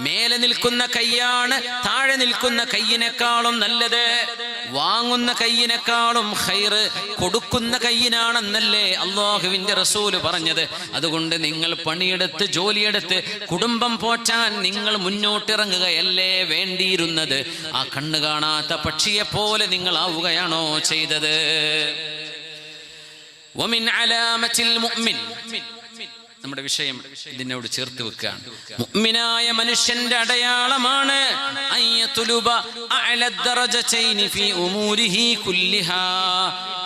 മേലെ നിൽക്കുന്ന കൈയാണ് താഴെ നിൽക്കുന്ന കൈയിനേക്കാളും നല്ലത്. വാങ്ങുന്ന കൈയിനേക്കാളും ഖൈറ് കൊടുക്കുന്ന കൈയിനാണെന്നല്ലേ അല്ലാഹുവിന്റെ റസൂല് പറഞ്ഞത്. അതുകൊണ്ട് നിങ്ങൾ പണിയെടുത്ത് ജോലിയെടുത്ത് കുടുംബം പോറ്റാൻ നിങ്ങൾ മുന്നോട്ടിറങ്ങുകയല്ലേ വേണ്ടിയിരുന്നത്. ആ കണ്ണ് കാണാത്ത പക്ഷിയെ പോലെ നിങ്ങൾ ആവുകയാണോ ചെയ്തത്? വമിൻ അലാമത്തിൽ മുഅ്മിൻ, നമ്മുടെ വിഷയം ഇതിനോട് ചേർത്ത് വെക്കുകയാണ്. മുഅ്മിനായ മനുഷ്യന്റെ അടയാളമാണ് അയ്യതുലുബ അഅല ദറജതൈനി ഫീ ഉമൂരിഹി കുല്ലിഹാ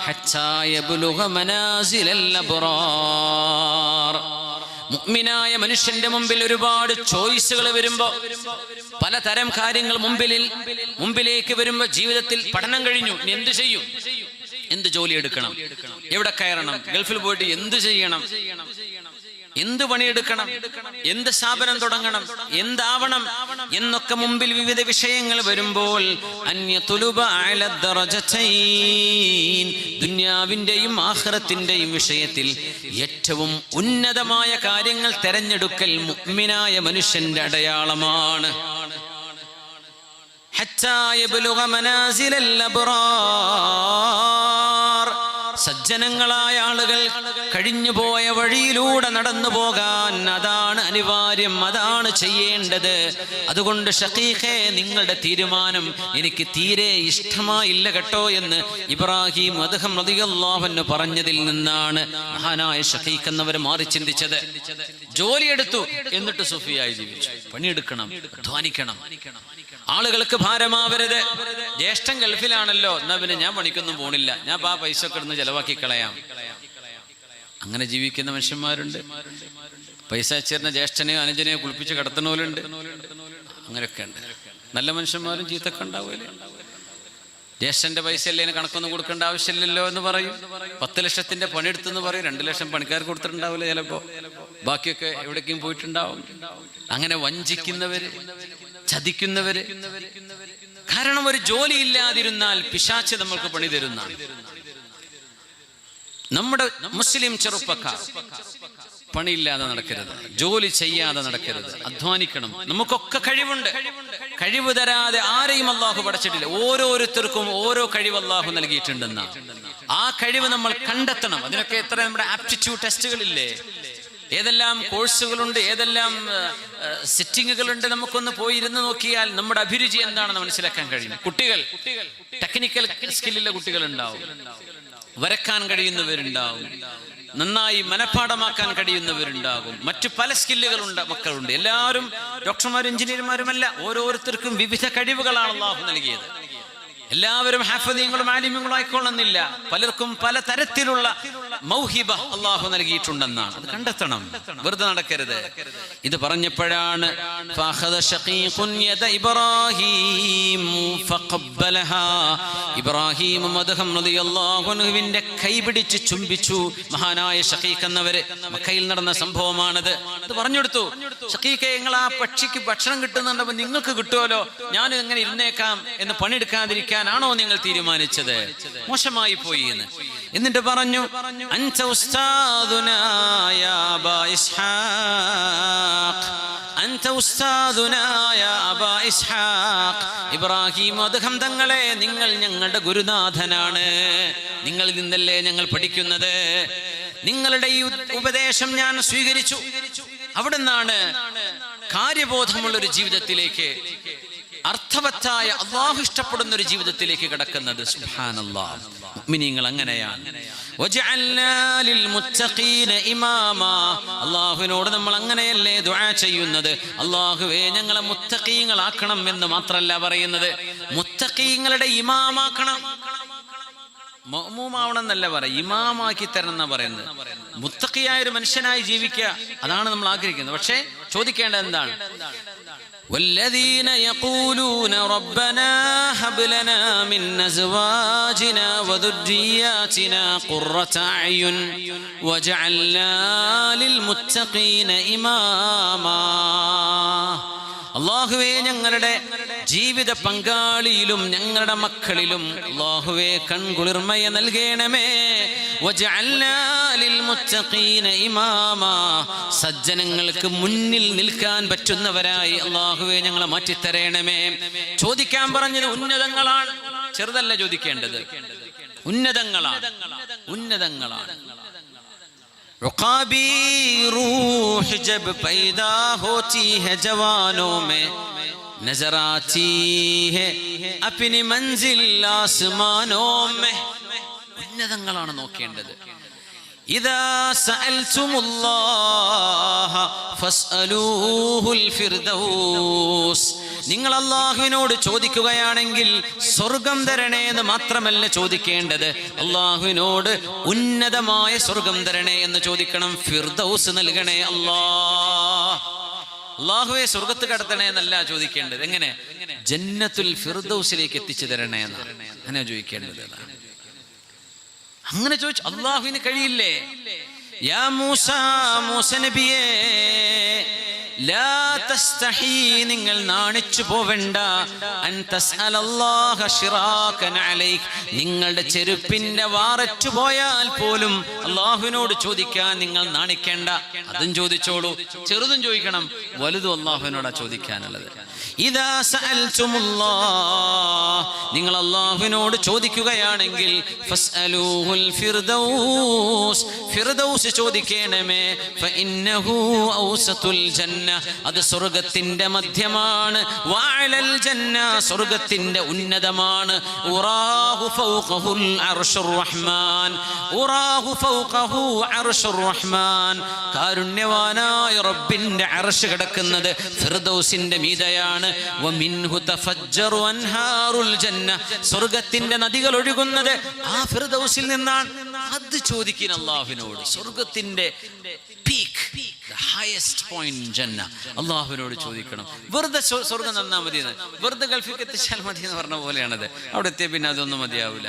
ഹത്താ യബ്ലുഗ മനാസിലൽ അബ്റാർ. മുഅ്മിനായ മനുഷ്യന്റെ മുമ്പിൽ ഒരുപാട് ചോയ്സുകൾ വരുമ്പോ, പലതരം കാര്യങ്ങൾ മുമ്പിലേക്ക് വരുമ്പോ, ജീവിതത്തിൽ പഠനം കഴിഞ്ഞു, ഇനി എന്ത് ചെയ്യും, എന്ത് ജോലി എടുക്കണം, എവിടെ കയറണം, ഗൾഫിൽ പോയിട്ട് എന്ത് ചെയ്യണം, എന്ത് പണിയെടുക്കണം, എന്ത് സ്ഥാപനം തുടങ്ങണം, എന്താവണം എന്നൊക്കെ മുമ്പിൽ വിവിധ വിഷയങ്ങൾ വരുമ്പോൾ ദുനിയാവിന്റെയും ആഖിറത്തിന്റെയും വിഷയത്തിൽ ഏറ്റവും ഉന്നതമായ കാര്യങ്ങൾ തെരഞ്ഞെടുക്കൽ മുഅ്മിനായ മനുഷ്യന്റെ അടയാളമാണ്. ഹത്താ യബ്ലുഗ മനാസിലൽ അബ്റാർ. സജ്ജനങ്ങളായ ആളുകൾ കഴിഞ്ഞുപോയ വഴിയിലൂടെ നടന്നു പോകാൻ അതാണ് അനിവാര്യം, അതാണ് ചെയ്യേണ്ടത്. അതുകൊണ്ട് ഷഖീഖേ, നിങ്ങളുടെ തീരുമാനം എനിക്ക് തീരെ ഇഷ്ടമായില്ല കേട്ടോ എന്ന് ഇബ്രാഹിം അദ്ഹം റളിയല്ലാഹു അൻഹു പറഞ്ഞതിൽ നിന്നാണ് മഹാനായ ഷഖീഖ് എന്നവർ മാറി ചിന്തിച്ചത്. ജോലിയെടുത്തു, എന്നിട്ട് സുഫിയായി ജീവിച്ചു. പണിയെടുക്കണം, അധ്വാനിക്കണം, ആളുകൾക്ക് ഭാരമാവരുത്. ജ്യേഷ്ഠൻ ഗൾഫിലാണല്ലോ, എന്നാ പിന്നെ ഞാൻ പണിക്കൊന്നും പോണില്ല, ഞാൻ ആ പൈസ ഒക്കെ ഇടുന്ന് ചെലവാക്കി കളയാം. അങ്ങനെ ജീവിക്കുന്ന മനുഷ്യന്മാരുണ്ട്. പൈസ അയച്ചിരുന്ന ജ്യേഷ്ഠനെയോ അനുജനെയോ കുളിപ്പിച്ച് കിടത്തുന്നവരുണ്ട്. അങ്ങനെയൊക്കെ ഉണ്ട്. നല്ല മനുഷ്യന്മാരും ചീത്തൊക്കെ ഉണ്ടാവില്ലേ. ജ്യേഷ്ഠന്റെ പൈസ അല്ലേ, കണക്കൊന്നും കൊടുക്കേണ്ട ആവശ്യമില്ലല്ലോ എന്ന് പറയും. 10 ലക്ഷത്തിന്റെ പണിയെടുത്തെന്ന് പറയും. 2 ലക്ഷം പണിക്കാർക്ക് കൊടുത്തിട്ടുണ്ടാവില്ല ചിലപ്പോ, ബാക്കിയൊക്കെ എവിടേക്കും പോയിട്ടുണ്ടാവും. അങ്ങനെ വഞ്ചിക്കുന്നവര്, ചതിക്കുന്നവര്. കാരണം ഒരു ജോലി ഇല്ലാതിരുന്നാൽ പിശാച് നമ്മൾക്ക് പണി തരുന്നതാണ്. നമ്മുടെ മുസ്ലിം ചെറുപ്പക്കാർ പണിയില്ലാതെ നടക്കരുത്, ജോലി ചെയ്യാതെ നടക്കരുത്, അധ്വാനിക്കണം. നമുക്കൊക്കെ കഴിവുണ്ട്. കഴിവ് തരാതെ ആരെയും അല്ലാഹു പഠിച്ചിട്ടില്ല. ഓരോരുത്തർക്കും ഓരോ കഴിവ് അല്ലാഹു നൽകിയിട്ടുണ്ടെന്ന ആ കഴിവ് നമ്മൾ കണ്ടെത്തണം. അതിനൊക്കെ എത്ര നമ്മുടെ ആപ്റ്റിറ്റ്യൂഡ് ടെസ്റ്റുകളില്ലേ, ഏതെല്ലാം കോഴ്സുകളുണ്ട്, ഏതെല്ലാം സെറ്റിങ്ങുകളുണ്ട്. നമുക്കൊന്ന് പോയി ഇരുന്ന് നോക്കിയാൽ നമ്മുടെ അഭിരുചി എന്താണെന്ന് മനസ്സിലാക്കാൻ കഴിയും. കുട്ടികൾ ടെക്നിക്കൽ സ്കില്ലുള്ള കുട്ടികളുണ്ടാവും, വരക്കാൻ കഴിയുന്നവരുണ്ടാവും, നന്നായി മനഃപ്പാഠമാക്കാൻ കഴിയുന്നവരുണ്ടാകും, മറ്റു പല സ്കില്ലുകളുണ്ട് മക്കളുണ്ട്. എല്ലാവരും ഡോക്ടർമാരും എഞ്ചിനീയർമാരുമല്ല, ഓരോരുത്തർക്കും വിവിധ കഴിവുകളാണ് അല്ലാഹു നൽകിയത്. എല്ലാവരും ഹാഫിദീങ്ങളും ആലിമീങ്ങളും ആയിക്കൊള്ളുന്നില്ല. പലർക്കും പല തരത്തിലുള്ള മൗഹിബ അല്ലാഹു നൽകിയിട്ടുണ്ടെന്നാണ്. അത് കണ്ടെത്തണം, വെറുതെ നടക്കരുത്. ഇത് പറഞ്ഞപ്പോഴാണ് ഇബ്രാഹിം റളിയല്ലാഹുവിന്റെ കൈ പിടിച്ച് ചുംബിച്ചു മഹാനായ ഷഖീഖ് എന്നവര്. മക്കയിൽ നടന്ന സംഭവമാണത്. അത് പറഞ്ഞെടുത്തു. ഷഖീഖേ, നിങ്ങൾ ആ പക്ഷിക്ക് ഭക്ഷണം കിട്ടുന്നുണ്ടപ്പോൾ നിങ്ങൾക്ക് കിട്ടുമല്ലോ, ഞാനും എങ്ങനെ ഇരുന്നേക്കാം എന്ന് പണിയെടുക്കാതിരിക്കാനാണോ നിങ്ങൾ തീരുമാനിച്ചത്? മോശമായി പോയി എന്ന്. എന്നിട്ട് പറഞ്ഞു, അൻത ഉസ്താദുനാ യാ അബാ ഇസ്ഹാഖ്, അൻത ഉസ്താദുനാ യാ അബാ ഇസ്ഹാഖ്. ഇബ്രാഹിം അദ്ഹം തങ്ങളെ, നിങ്ങൾ ഞങ്ങളുടെ ഗുരുനാഥനാണ്. നിങ്ങളിൽ നിന്നല്ലേ ഞങ്ങൾ പഠിക്കുന്നത്. നിങ്ങളുടെ ഈ ഉപദേശം ഞാൻ സ്വീകരിച്ചു. അവിടുന്നാണ് കാര്യബോധമുള്ളൊരു ജീവിതത്തിലേക്ക്, അർത്ഥവത്തായ അല്ലാഹു ഇഷ്ടപ്പെടുന്ന ഒരു ജീവിതത്തിലേക്ക് കടക്കുന്നത്. സുബ്ഹാനല്ലാഹ്, മുഅ്മിനീങ്ങൾ അങ്ങനെയാണ്. വജഅൽനാ ലിൽ മുത്തഖീന ഇമാമാ. അല്ലാഹുവിനോട് നമ്മൾ അങ്ങനെയല്ലേ ദുആ ചെയ്യുന്നത്? അല്ലാഹുവേ, ഞങ്ങളെ മുത്തഖീങ്ങളാക്കണം എന്ന് മാത്രമല്ല പറയുന്നത്, മുത്തഖീങ്ങളുടെ ഇമാമാക്കണം. മഅ്മൂമാവണം എന്നല്ല പറയാ, ഇമാമാക്കി തരണം എന്നാ പറയുന്നത്. മുത്തഖിയായ ഒരു മനുഷ്യനായി ജീവിക്കുക, അതാണ് നമ്മൾ ആഗ്രഹിക്കുന്നത്. പക്ഷേ ചോദിക്കേണ്ടത് എന്താണ്? والذين يقولون ربنا هب لنا من أزواجنا وذرياتنا قرة أعين واجعلنا للمتقين إماما. അല്ലാഹുവേ, ഞങ്ങളുടെ ജീവിത പങ്കാളിയിലും ഞങ്ങളുടെ മക്കളിലും അല്ലാഹുവേ കൺകുളിർമയ നൽകണമേ. വജഅൽനാ ലിൽമുത്തഖീന ഇമാമാ, സജ്ജനങ്ങൾക്ക് മുന്നിൽ നിൽക്കാൻ പറ്റുന്നവരായി അല്ലാഹുവേ ഞങ്ങളെ മാറ്റിത്തരണമേ. ചോദിക്കാൻ പറഞ്ഞത് ഉന്നതങ്ങളാണ്, ചെറുതല്ല ചോദിക്കേണ്ടത്, ഉന്നതങ്ങളാണ്, ഉന്നതങ്ങളാണ്. रुकाबी रूह जब पैदा होती है जवानों में, नजर आती है अपनी मंजिल आसमानों में. ഉന്നതങ്ങളാണ് നോക്കേണ്ടത്. إذا سألتم الله فاسألوه الفردوس. നിങ്ങൾ അല്ലാഹുവിനോട് ചോദിക്കുകയാണെങ്കിൽ സ്വർഗം തരണേ എന്ന് മാത്രമല്ല ചോദിക്കേണ്ടത്, അല്ലാഹുവിനോട് ഉന്നതമായ സ്വർഗം തരണേ എന്ന് ചോദിക്കണം. ഫിർദൗസ് നൽകണേ അല്ലാഹുവേ സ്വർഗത്ത് കടത്തണേ എന്നല്ല ചോദിക്കേണ്ടത്. എങ്ങനെ? ജന്നത്തുൽ ഫിർദൗസിലേക്ക് എത്തിച്ചു തരണേ എന്നാണ് അങ്ങനെ ചോദിക്കേണ്ടത്. അങ്ങനെ ചോദിച്ചു അല്ലാഹുവിന് കഴിയില്ലേ? യാ മൂസ, മൂസ നബിയേ, ലാ തസ്തഹി, നിങ്ങൾ നാണിച്ചു പോവണ്ട, അൻ തസ്അലല്ലാഹ ശിറാകൻ അലൈക്, നിങ്ങളുടെ ചെരുപ്പിന്റെ വാറച്ചു പോയാൽ പോലും അല്ലാഹുവിനോട് ചോദിക്കാൻ നിങ്ങൾ നാണിക്കേണ്ട. അതും ചോദിച്ചോളൂ, ചെറുതും ചോദിക്കണം, വലുതും അല്ലാഹുവിനോടാ ചോദിക്കാനുള്ളത്. ഇദാ സഅൽതുമുല്ലാഹ്, നിങ്ങൾ അല്ലാഹുവിനോട് ചോദിക്കുകയാണെങ്കിൽ ഫസ്അലൂഹുൽ ഫിർദൗസ്, ഫിർദൗസ് ചോദിക്കണമേ. ഫഇന്നഹു ഔസതുൽ ജന്ന, അത് സ്വർഗ്ഗത്തിന്റെ മധ്യമാണ്. വഅലൽ ജന്ന, സ്വർഗ്ഗത്തിന്റെ ഉന്നതമാണ്. ഉറാഹു ഫൗഖഹുൽ അർശുർ റഹ്മാൻ, ഉറാഹു ഫൗഖഹു അർശുർ റഹ്മാൻ, കാരുണ്യവാനായ റബ്ബിന്റെ അർശ് കിടക്കുന്നത് ഫിർദൗസിന്റെ മീതയാണ്. വമിൻഹു തഫജ്ജറു അൻഹാറുൽ ജന്ന, സ്വർഗ്ഗത്തിന്റെ നദികൾ ഒഴുകുന്നത് ആ ഫിർദൗസിൽ നിന്നാണ്. അത് ചോദിക്കുന്ന അല്ലാഹുവിനോട്, സ്വർഗ്ഗത്തിന്റെ പീക്ക്, the highest point ജന്ന, അല്ലാഹുവിനോട് ചോദിക്കണം. വെറുതെ സ്വർഗ്ഗം തന്നാ മതി, വെറുതെ ഗൾഫിൽ എത്തിച്ചാൽ മതി എന്ന് പറഞ്ഞ പോലെയാണത്. അവിടെ എത്തിയ പിന്നെ അതൊന്നും മതിയാവില്ല.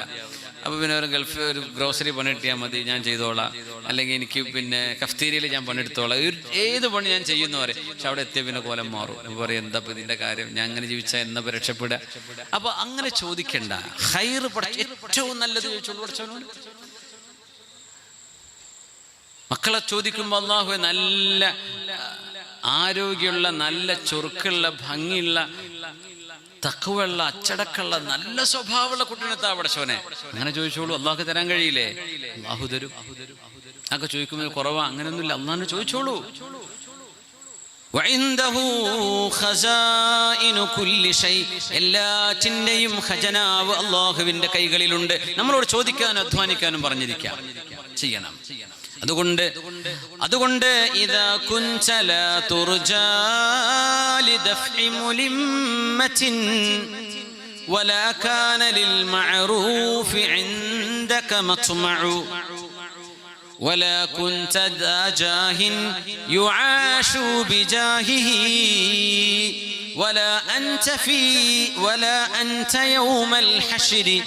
അപ്പോൾ പിന്നെ ഒരു ഗൾഫ് ഒരു ഗ്രോസറി പണിയെടുത്തിയാൽ മതി, ഞാൻ ചെയ്തോളാം, അല്ലെങ്കിൽ എനിക്ക് പിന്നെ കഫ്തീരിയയിൽ ഞാൻ പണിയെടുത്തോളാം, ഏത് പണി ഞാൻ ചെയ്യുന്നു പറയും. പക്ഷെ അവിടെ എത്തിയ പിന്നെ കോലം മാറും. പറയും എന്താ ഇതിൻ്റെ കാര്യം, ഞാൻ അങ്ങനെ ജീവിച്ചാൽ എന്നാ രക്ഷപ്പെടുക. അപ്പോൾ അങ്ങനെ ചോദിക്കണ്ട, ഖൈർ ഏറ്റവും നല്ലത് ചോദിച്ചോളൂ പഠിച്ചവനോട്. മക്കളെ ചോദിക്കുമ്പോൾ അല്ലാഹുവേ നല്ല ആരോഗ്യമുള്ള, നല്ല ചൊറുക്കുള്ള, ഭംഗിയുള്ള, തഖ്വയുള്ള, അച്ചടക്കമുള്ള, നല്ല സ്വഭാവമുള്ള കുട്ടീനെ താ പടച്ചോനെ, അങ്ങനെ ചോദിച്ചോളൂ. അല്ലാഹു തരാൻ കഴിയില്ലേ? അല്ലാഹു തരും. അതൊക്കെ ചോദിക്കുമ്പോൾ കുറവാ, അങ്ങനെയൊന്നുമില്ല, അല്ലാഹു ചോദിച്ചോളൂ. വഇൻദഹു ഖസാഇനു കുല്ലി ഷൈ, എല്ലാറ്റിന്റെയും ഖജനാവ് അല്ലാഹുവിന്റെ കൈകളിലുണ്ട്. നമ്മളോട് ചോദിക്കാനും അധ്വാനിക്കാനും പറഞ്ഞിരിക്കാം, ചെയ്യണം. അതുകൊണ്ട് ഇദാ കുൻത ലാ തുർജാ ലിദഫ്ഇ മുലിമ്മത്തിൻ വലാ കാന ലിൽ മഅറൂഫി ഇൻദക മത്മഉ വലാ കുൻത ദാ ജാഹിൻ യുആശു ബിജാഹിഹി വലാ അൻത യൗമൽ ഹശ്രി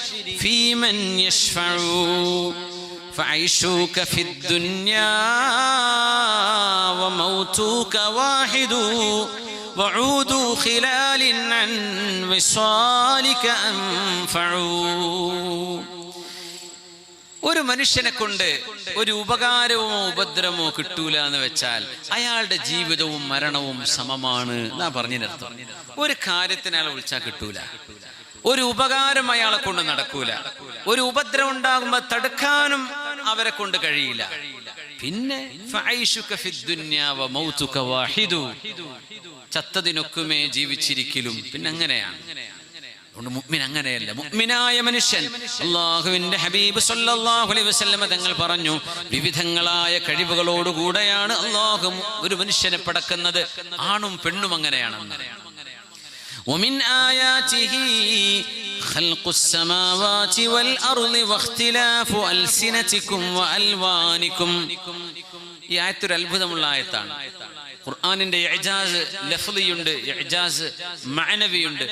ഫീ മൻ യശ്ഫഉ فعيشوك في الدنيا وموتوك واحد وعودوا خلال عن وصالك أنفعوا. ഒരു മനുഷ്യനെ കൊണ്ട് ഒരു ഉപകാരമോ ഉപദ്രവമോ കിട്ടൂല എന്ന് വെച്ചാൽ അയാളുടെ ജീവിതവും മരണവും സമമാണ് എന്നാ പറഞ്ഞതിനർത്ഥം. ഒരു കാര്യത്തിന് അയാളെ വിളിച്ചാൽ കിട്ടൂല, ഒരു ഉപകാരം അയാളെ കൊണ്ട് നടക്കൂല, ഒരു ഉപദ്രവം ഉണ്ടാകുമ്പോൾ തടുക്കാനും അവരെ കൊണ്ട് കഴിയില്ല. പിന്നെ ചത്തതിനൊക്കുമേ ജീവിച്ചിരിക്കലും, പിന്നെ അങ്ങനെയാണ്. മുഅ്മിൻ അങ്ങനെയല്ല. മുഅ്മിനായ മനുഷ്യൻ, അല്ലാഹുവിന്റെ ഹബീബ് സല്ലല്ലാഹു അലൈഹി വസല്ലം തങ്ങൾ പറഞ്ഞു, വിവിധങ്ങളായ കഴിവുകളോടുകൂടെയാണ് അല്ലാഹു ഒരു മനുഷ്യനെ പടക്കുന്നത്. ആണും പെണ്ണും അങ്ങനെയാണ്. ومن آياته خلق السماوات والأرض واختلاف ألسنتكم وألوانكم. ഈ ആയത്തൊരു അത്ഭുതമുള്ള ആയത്താണ്. ഖുർആനിന്റെ ഇഅ്ജാസ് ലഫ്ളിയുണ്ട്, ഇഅ്ജാസ് മഅനവിയുണ്ട്.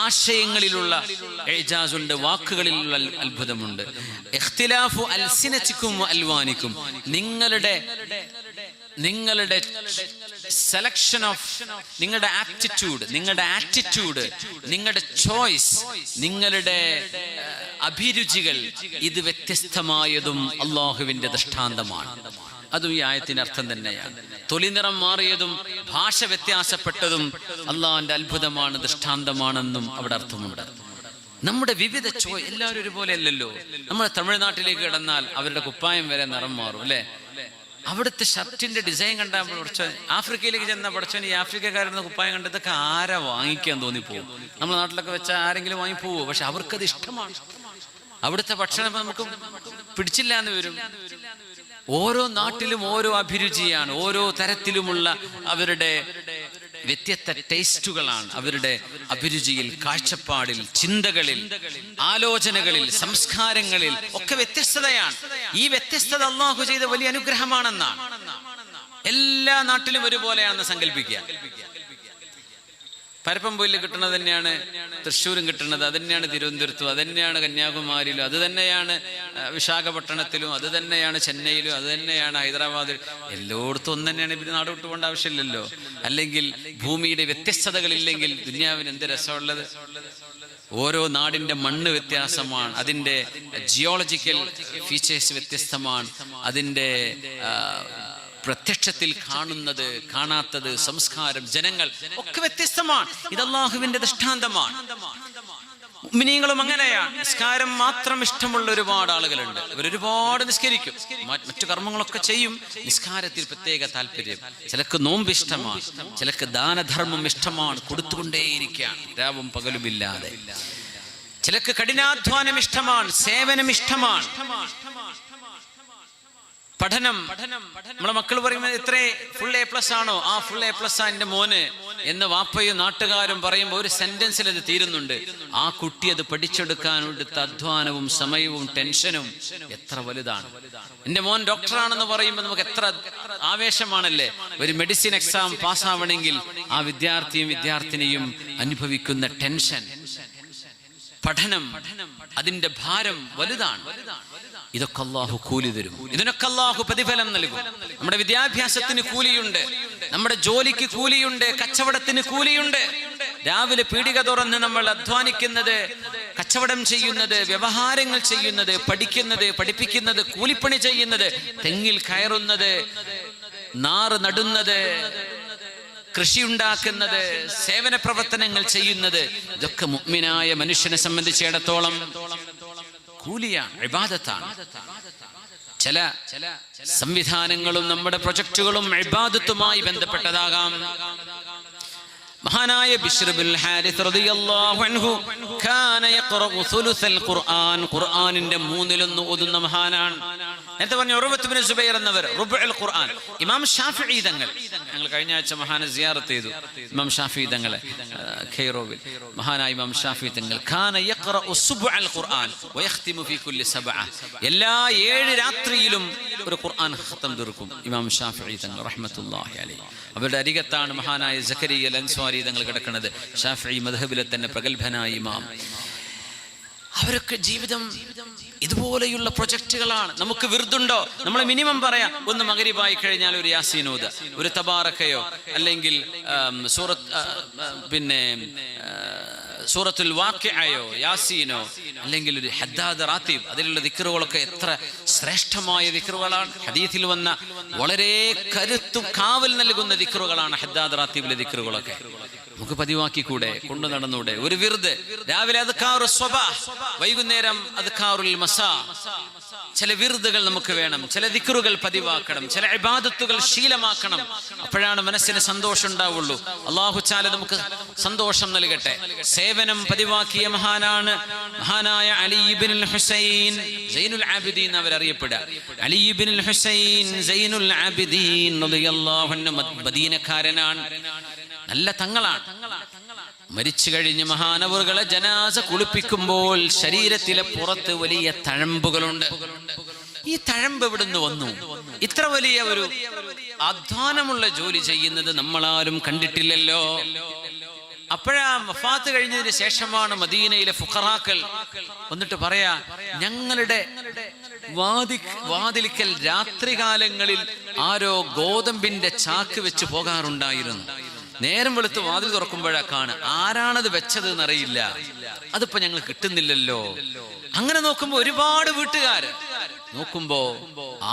ആശയങ്ങളിലുള്ള ഇഅ്ജാസ് ഉണ്ട്, വാക്കുകളിലുള്ള അത്ഭുതമുണ്ട്. ഇഖ്തിലാഫു അൽസിനതികും വഅൽവാനികും, നിങ്ങളുടെ നിങ്ങളുടെ സെലക്ഷൻ ഓഫ് നിങ്ങളുടെ ആറ്റിറ്റ്യൂഡ് നിങ്ങളുടെ ചോയ്സ്, നിങ്ങളുടെ അഭിരുചികൾ ഇത് വ്യത്യസ്തമായതും അള്ളാഹുവിന്റെ ദൃഷ്ടാന്തമാണ്. അതും ഈ ആയത്തിന്റെ അർത്ഥം തന്നെയാണ്. തൊലി നിറം മാറിയതും ഭാഷ വ്യത്യാസപ്പെട്ടതും അള്ളാഹുവിന്റെ അത്ഭുതമാണ്, ദൃഷ്ടാന്തമാണെന്നും അവിടെ അർത്ഥമുണ്ട്. നമ്മുടെ വിവിധ എല്ലാവരും ഒരുപോലെ അല്ലല്ലോ. നമ്മൾ തമിഴ്നാട്ടിലേക്ക് കിടന്നാൽ അവരുടെ കുപ്പായം വരെ നിറം മാറും അല്ലെ. അവിടുത്തെ ഷർട്ടിന്റെ ഡിസൈൻ കണ്ടാൽ പഠിച്ചോൻ, ആഫ്രിക്കയിലേക്ക് ചെന്ന പഠിച്ചോൻ ഈ ആഫ്രിക്കക്കാരുടെ കുപ്പായം കണ്ടതൊക്കെ ആരാ വാങ്ങിക്കാൻ തോന്നിപ്പോവും. നമ്മുടെ നാട്ടിലൊക്കെ വെച്ചാൽ ആരെങ്കിലും വാങ്ങിപ്പോവോ? പക്ഷെ അവർക്കത് ഇഷ്ടമാണ്. അവിടുത്തെ ഭക്ഷണം നമുക്ക് പിടിച്ചില്ല എന്ന് വരും. ഓരോ നാട്ടിലും ഓരോ അഭിരുചിയാണ്, ഓരോ തരത്തിലുമുള്ള അവരുടെ വ്യത്യസ്ത ടേസ്റ്റുകളാണ്. അവരുടെ അഭിരുചിയിൽ, കാഴ്ചപ്പാടിൽ, ചിന്തകളിൽ, ആലോചനകളിൽ, സംസ്കാരങ്ങളിൽ ഒക്കെ വ്യത്യസ്തതയാണ്. ഈ വ്യത്യസ്തത അല്ലാഹു ചെയ്ത വലിയ അനുഗ്രഹമാണെന്നാണ്. എല്ലാ നാട്ടിലും ഒരുപോലെയാണെന്ന് സങ്കല്പിക്കുക. പരപ്പംപൊയില് കിട്ടുന്നത് തന്നെയാണ് തൃശ്ശൂരും കിട്ടുന്നത്, അത് തന്നെയാണ് തിരുവനന്തപുരത്തും, അത് തന്നെയാണ് കന്യാകുമാരിയിലും, അത് തന്നെയാണ് വിശാഖപട്ടണത്തിലും, അത് തന്നെയാണ് ചെന്നൈയിലും, അത് തന്നെയാണ് ഹൈദരാബാദിലും. എല്ലായിടത്തും ഒന്ന് തന്നെയാണ്. ഇവര് നാട് വിട്ടു പോകേണ്ട ആവശ്യമില്ലല്ലോ. അല്ലെങ്കിൽ ഭൂമിയുടെ വ്യത്യസ്തതകളില്ലെങ്കിൽ ദുനിയാവിന് എന്ത് രസമുള്ളത്? ഓരോ നാടിന്റെ മണ്ണ് വ്യത്യാസമാണ്, അതിൻ്റെ ജിയോളജിക്കൽ ഫീച്ചേഴ്സ് വ്യത്യസ്തമാണ്, അതിൻ്റെ പ്രത്യക്ഷത്തിൽ കാണുന്നത്, കാണാത്തത്, സംസ്കാരം, ജനങ്ങൾ ഒക്കെ വ്യത്യസ്തമാണ്. ഇത് അല്ലാഹുവിന്റെ ദൃഷ്ടാന്തമാണ്. മുഅ്മിനീങ്ങളും അങ്ങനെയാണ്. നിസ്കാരം മാത്രം ഇഷ്ടമുള്ള ഒരുപാട് ആളുകളുണ്ട്. അവരൊരുപാട് നിസ്കരിക്കും, മറ്റു കർമ്മങ്ങളൊക്കെ ചെയ്യും. നിസ്കാരത്തിൽ പ്രത്യേക താല്പര്യം. ചിലക്ക് നോമ്പ് ഇഷ്ടമാണ്, ചിലക്ക് ദാനധർമ്മം ഇഷ്ടമാണ്, കൊടുത്തുകൊണ്ടേയിരിക്കുകയാണ് രാവും പകലുമില്ലാതെ. ചിലക്ക് കഠിനാധ്വാനം ഇഷ്ടമാണ്, സേവനം ഇഷ്ടമാണ്. പഠനം, നമ്മളെ മക്കൾ പറയുമ്പോൾ ഇത്രേ ഫുൾ A+ ആണോ? ആ ഫുൾ A+ എൻ്റെ മോന് എന്ന് വാപ്പയും നാട്ടുകാരും പറയുമ്പോൾ ഒരു സെന്റൻസിൽ അത് തീരുന്നുണ്ട്. ആ കുട്ടി അത് പഠിച്ചെടുക്കാൻ എടുത്ത അധ്വാനവും സമയവും ടെൻഷനും എത്ര വലുതാണ്. എൻ്റെ മോൻ ഡോക്ടറാണെന്ന് പറയുമ്പോൾ നമുക്ക് എത്ര ആവേശമാണല്ലേ. ഒരു മെഡിസിൻ എക്സാം പാസ്സാവണമെങ്കിൽ ആ വിദ്യാർത്ഥിയും വിദ്യാർത്ഥിനിയും അനുഭവിക്കുന്ന ടെൻഷൻ, പഠനം, അതിന്റെ ഭാരം വലുതാണ്. ഇതൊക്കെ അല്ലാഹു കൂലി തരും, ഇതിനൊക്കെ അല്ലാഹു പ്രതിഫലം നൽകും. നമ്മുടെ വിദ്യാഭ്യാസത്തിന് കൂലിയുണ്ട്, നമ്മുടെ ജോലിക്ക് കൂലിയുണ്ട്, കച്ചവടത്തിന് കൂലിയുണ്ട്. രാവിലെ പീടിക തുറന്ന് നമ്മൾ അധ്വാനിക്കുന്നത്, കച്ചവടം ചെയ്യുന്നത്, വ്യവഹാരങ്ങൾ ചെയ്യുന്നത്, പഠിക്കുന്നത്, പഠിപ്പിക്കുന്നത്, കൂലിപ്പണി ചെയ്യുന്നത്, തെങ്ങിൽ കയറുന്നത്, നാറ് നടുന്നത്, കൃഷി ഉണ്ടാക്കുന്നത്, സേവന പ്രവർത്തനങ്ങൾ ചെയ്യുന്നത്, ഇതൊക്കെ മുഅ്മിനായ മനുഷ്യനെ സംബന്ധിച്ചിടത്തോളം കൂലിയാണ്, ഇബാദത്താണ്. ചില സംവിധാനങ്ങളും നമ്മുടെ പ്രൊജക്ടുകളും ഇബാദത്തുമായി ബന്ധപ്പെട്ടതാകാം. മഹാനായ ബിശ്ർ ബിൻ ഹാരിസ് റളിയല്ലാഹു അൻഹു കാന യഖറഉ സുലുസൽ ഖുർആൻ, ഖുർആനിന്റെ 1/3 ഓതുന്ന മഹാനാണ്. നേരത്തെ പറഞ്ഞു ഉർവത്ത് ബിൻ സുബൈർ എന്നവർ റുബുൽ ഖുർആൻ. ഇമാം ഷാഫിഈ തങ്ങൾ, ഞങ്ങൾ കഴിഞ്ഞ ആഴ്ച മഹാനെ സിയാറത്ത് ചെയ്തു. ഇമാം ഷാഫിഈ തങ്ങളെ ഖൈറോവിൽ, മഹാനായ ഇമാം ഷാഫിഈ തങ്ങൾ കാന യഖറഉ സുബ്അൽ ഖുർആൻ വയഖ്തിമു ഫീ കുല്ലി സബ്അ, എല്ലാ 7 രാത്രിയിലും ഒരു ഖുർആൻ ഖത്തം തീർക്കും ഇമാം ഷാഫിഈ തങ്ങൾ റഹ്മത്തുള്ളാഹി അലൈഹി. അവരുടെ അരികത്താണ് മഹാനായ സക്കരിയ അൽ അൻസ്വാരി തങ്ങൾ കിടക്കുന്നത്, ഷാഫിഈ മദ്ഹബിലെ തന്നെ പ്രഗൽഭനായ ഇമാം. അവരൊക്കെ ജീവിതം ഇതുപോലെയുള്ള പ്രൊജക്റ്റുകളാണ്. നമുക്ക് വിർദുണ്ടോ? നമ്മൾ മിനിമം പറയാം, ഒന്ന് മഗ്രിബായി കഴിഞ്ഞാൽ ഒരു യാസീനോദ, ഒരു തബാറക്കയോ, അല്ലെങ്കിൽ സൂറത്തുൽ വാഖിഅയോ യാസീനോ, അല്ലെങ്കിൽ ഒരു ഹദ്ദാദ് റാത്തീബ്. അതിലുള്ള ദിക്റുകളൊക്കെ എത്ര ശ്രേഷ്ഠമായ ദിക്റുകളാണ്. ഹദീസിൽ വന്ന വളരെ കരുത്തും കാവൽ നൽകുന്ന ദിക്റുകളാണ് ഹദ്ദാദ് റാത്തീബിലെ ദിക്റുകളൊക്കെ. നമുക്ക് പതിവാക്കിക്കൂടെ, കൊണ്ടു നടന്നൂടെ? ഒരു വിർദ് രാവിലെ അദ്കാറുൽ സ്വബാഹ്, വൈകുന്നേരം അദ്കാറുൽ മസാ. ചില വിർദുകൾ നമുക്ക് വേണം, ചില ദിക്റുകൾ പതിവാക്കണം, ചില ഇബാദത്തുകൾ ശീലമാക്കണം. അപ്പോഴാണ് മനസ്സിന് സന്തോഷം ഉണ്ടാവുള്ളൂ. അല്ലാഹു തആല നമുക്ക് സന്തോഷം നൽകട്ടെ. സേവനം പതിവാക്കിയ മഹാനാണ് മഹാനായ അലി ഇബ്നുൽ ഹുസൈൻ സൈനുൽ ആബിദീൻ അവരറിയപ്പെടുക. അലി ഇബ്നുൽ ഹുസൈൻ സൈനുൽ ആബിദീൻ റളിയല്ലാഹു അൻഹു മദീനക്കാരനാണ്, നല്ല തങ്ങളാണ്. മരിച്ചു കഴിഞ്ഞ് മഹാനവറുകളെ ജനാസ കുളിപ്പിക്കുമ്പോൾ ശരീരത്തിലെ പുറത്ത് വലിയ തഴമ്പുകളുണ്ട്. ഈ തഴമ്പ് എവിടുന്ന് വന്നു? ഇത്ര വലിയ ഒരു അധ്വാനമുള്ള ജോലി ചെയ്യുന്നത് നമ്മളാരും കണ്ടിട്ടില്ലല്ലോ. അപ്പോഴാ വഫാത്ത് കഴിഞ്ഞതിന് ശേഷമാണ് മദീനയിലെ ഫുഖറാക്കൾ വന്നിട്ട് പറയാ, ഞങ്ങളുടെ വാതിലിക്കൽ രാത്രികാലങ്ങളിൽ ആരോ ഗോതമ്പിന്റെ ചാക്ക് വെച്ച് പോകാറുണ്ടായിരുന്നു. നേരം വെളുത്ത് വാതിൽ തുറക്കുമ്പോഴാ ആരാണത് വെച്ചത് എന്നറിയില്ല. അതിപ്പോ ഞങ്ങൾ കിട്ടുന്നില്ലല്ലോ. അങ്ങനെ നോക്കുമ്പോ ഒരുപാട് വീട്ടുകാർ നോക്കുമ്പോ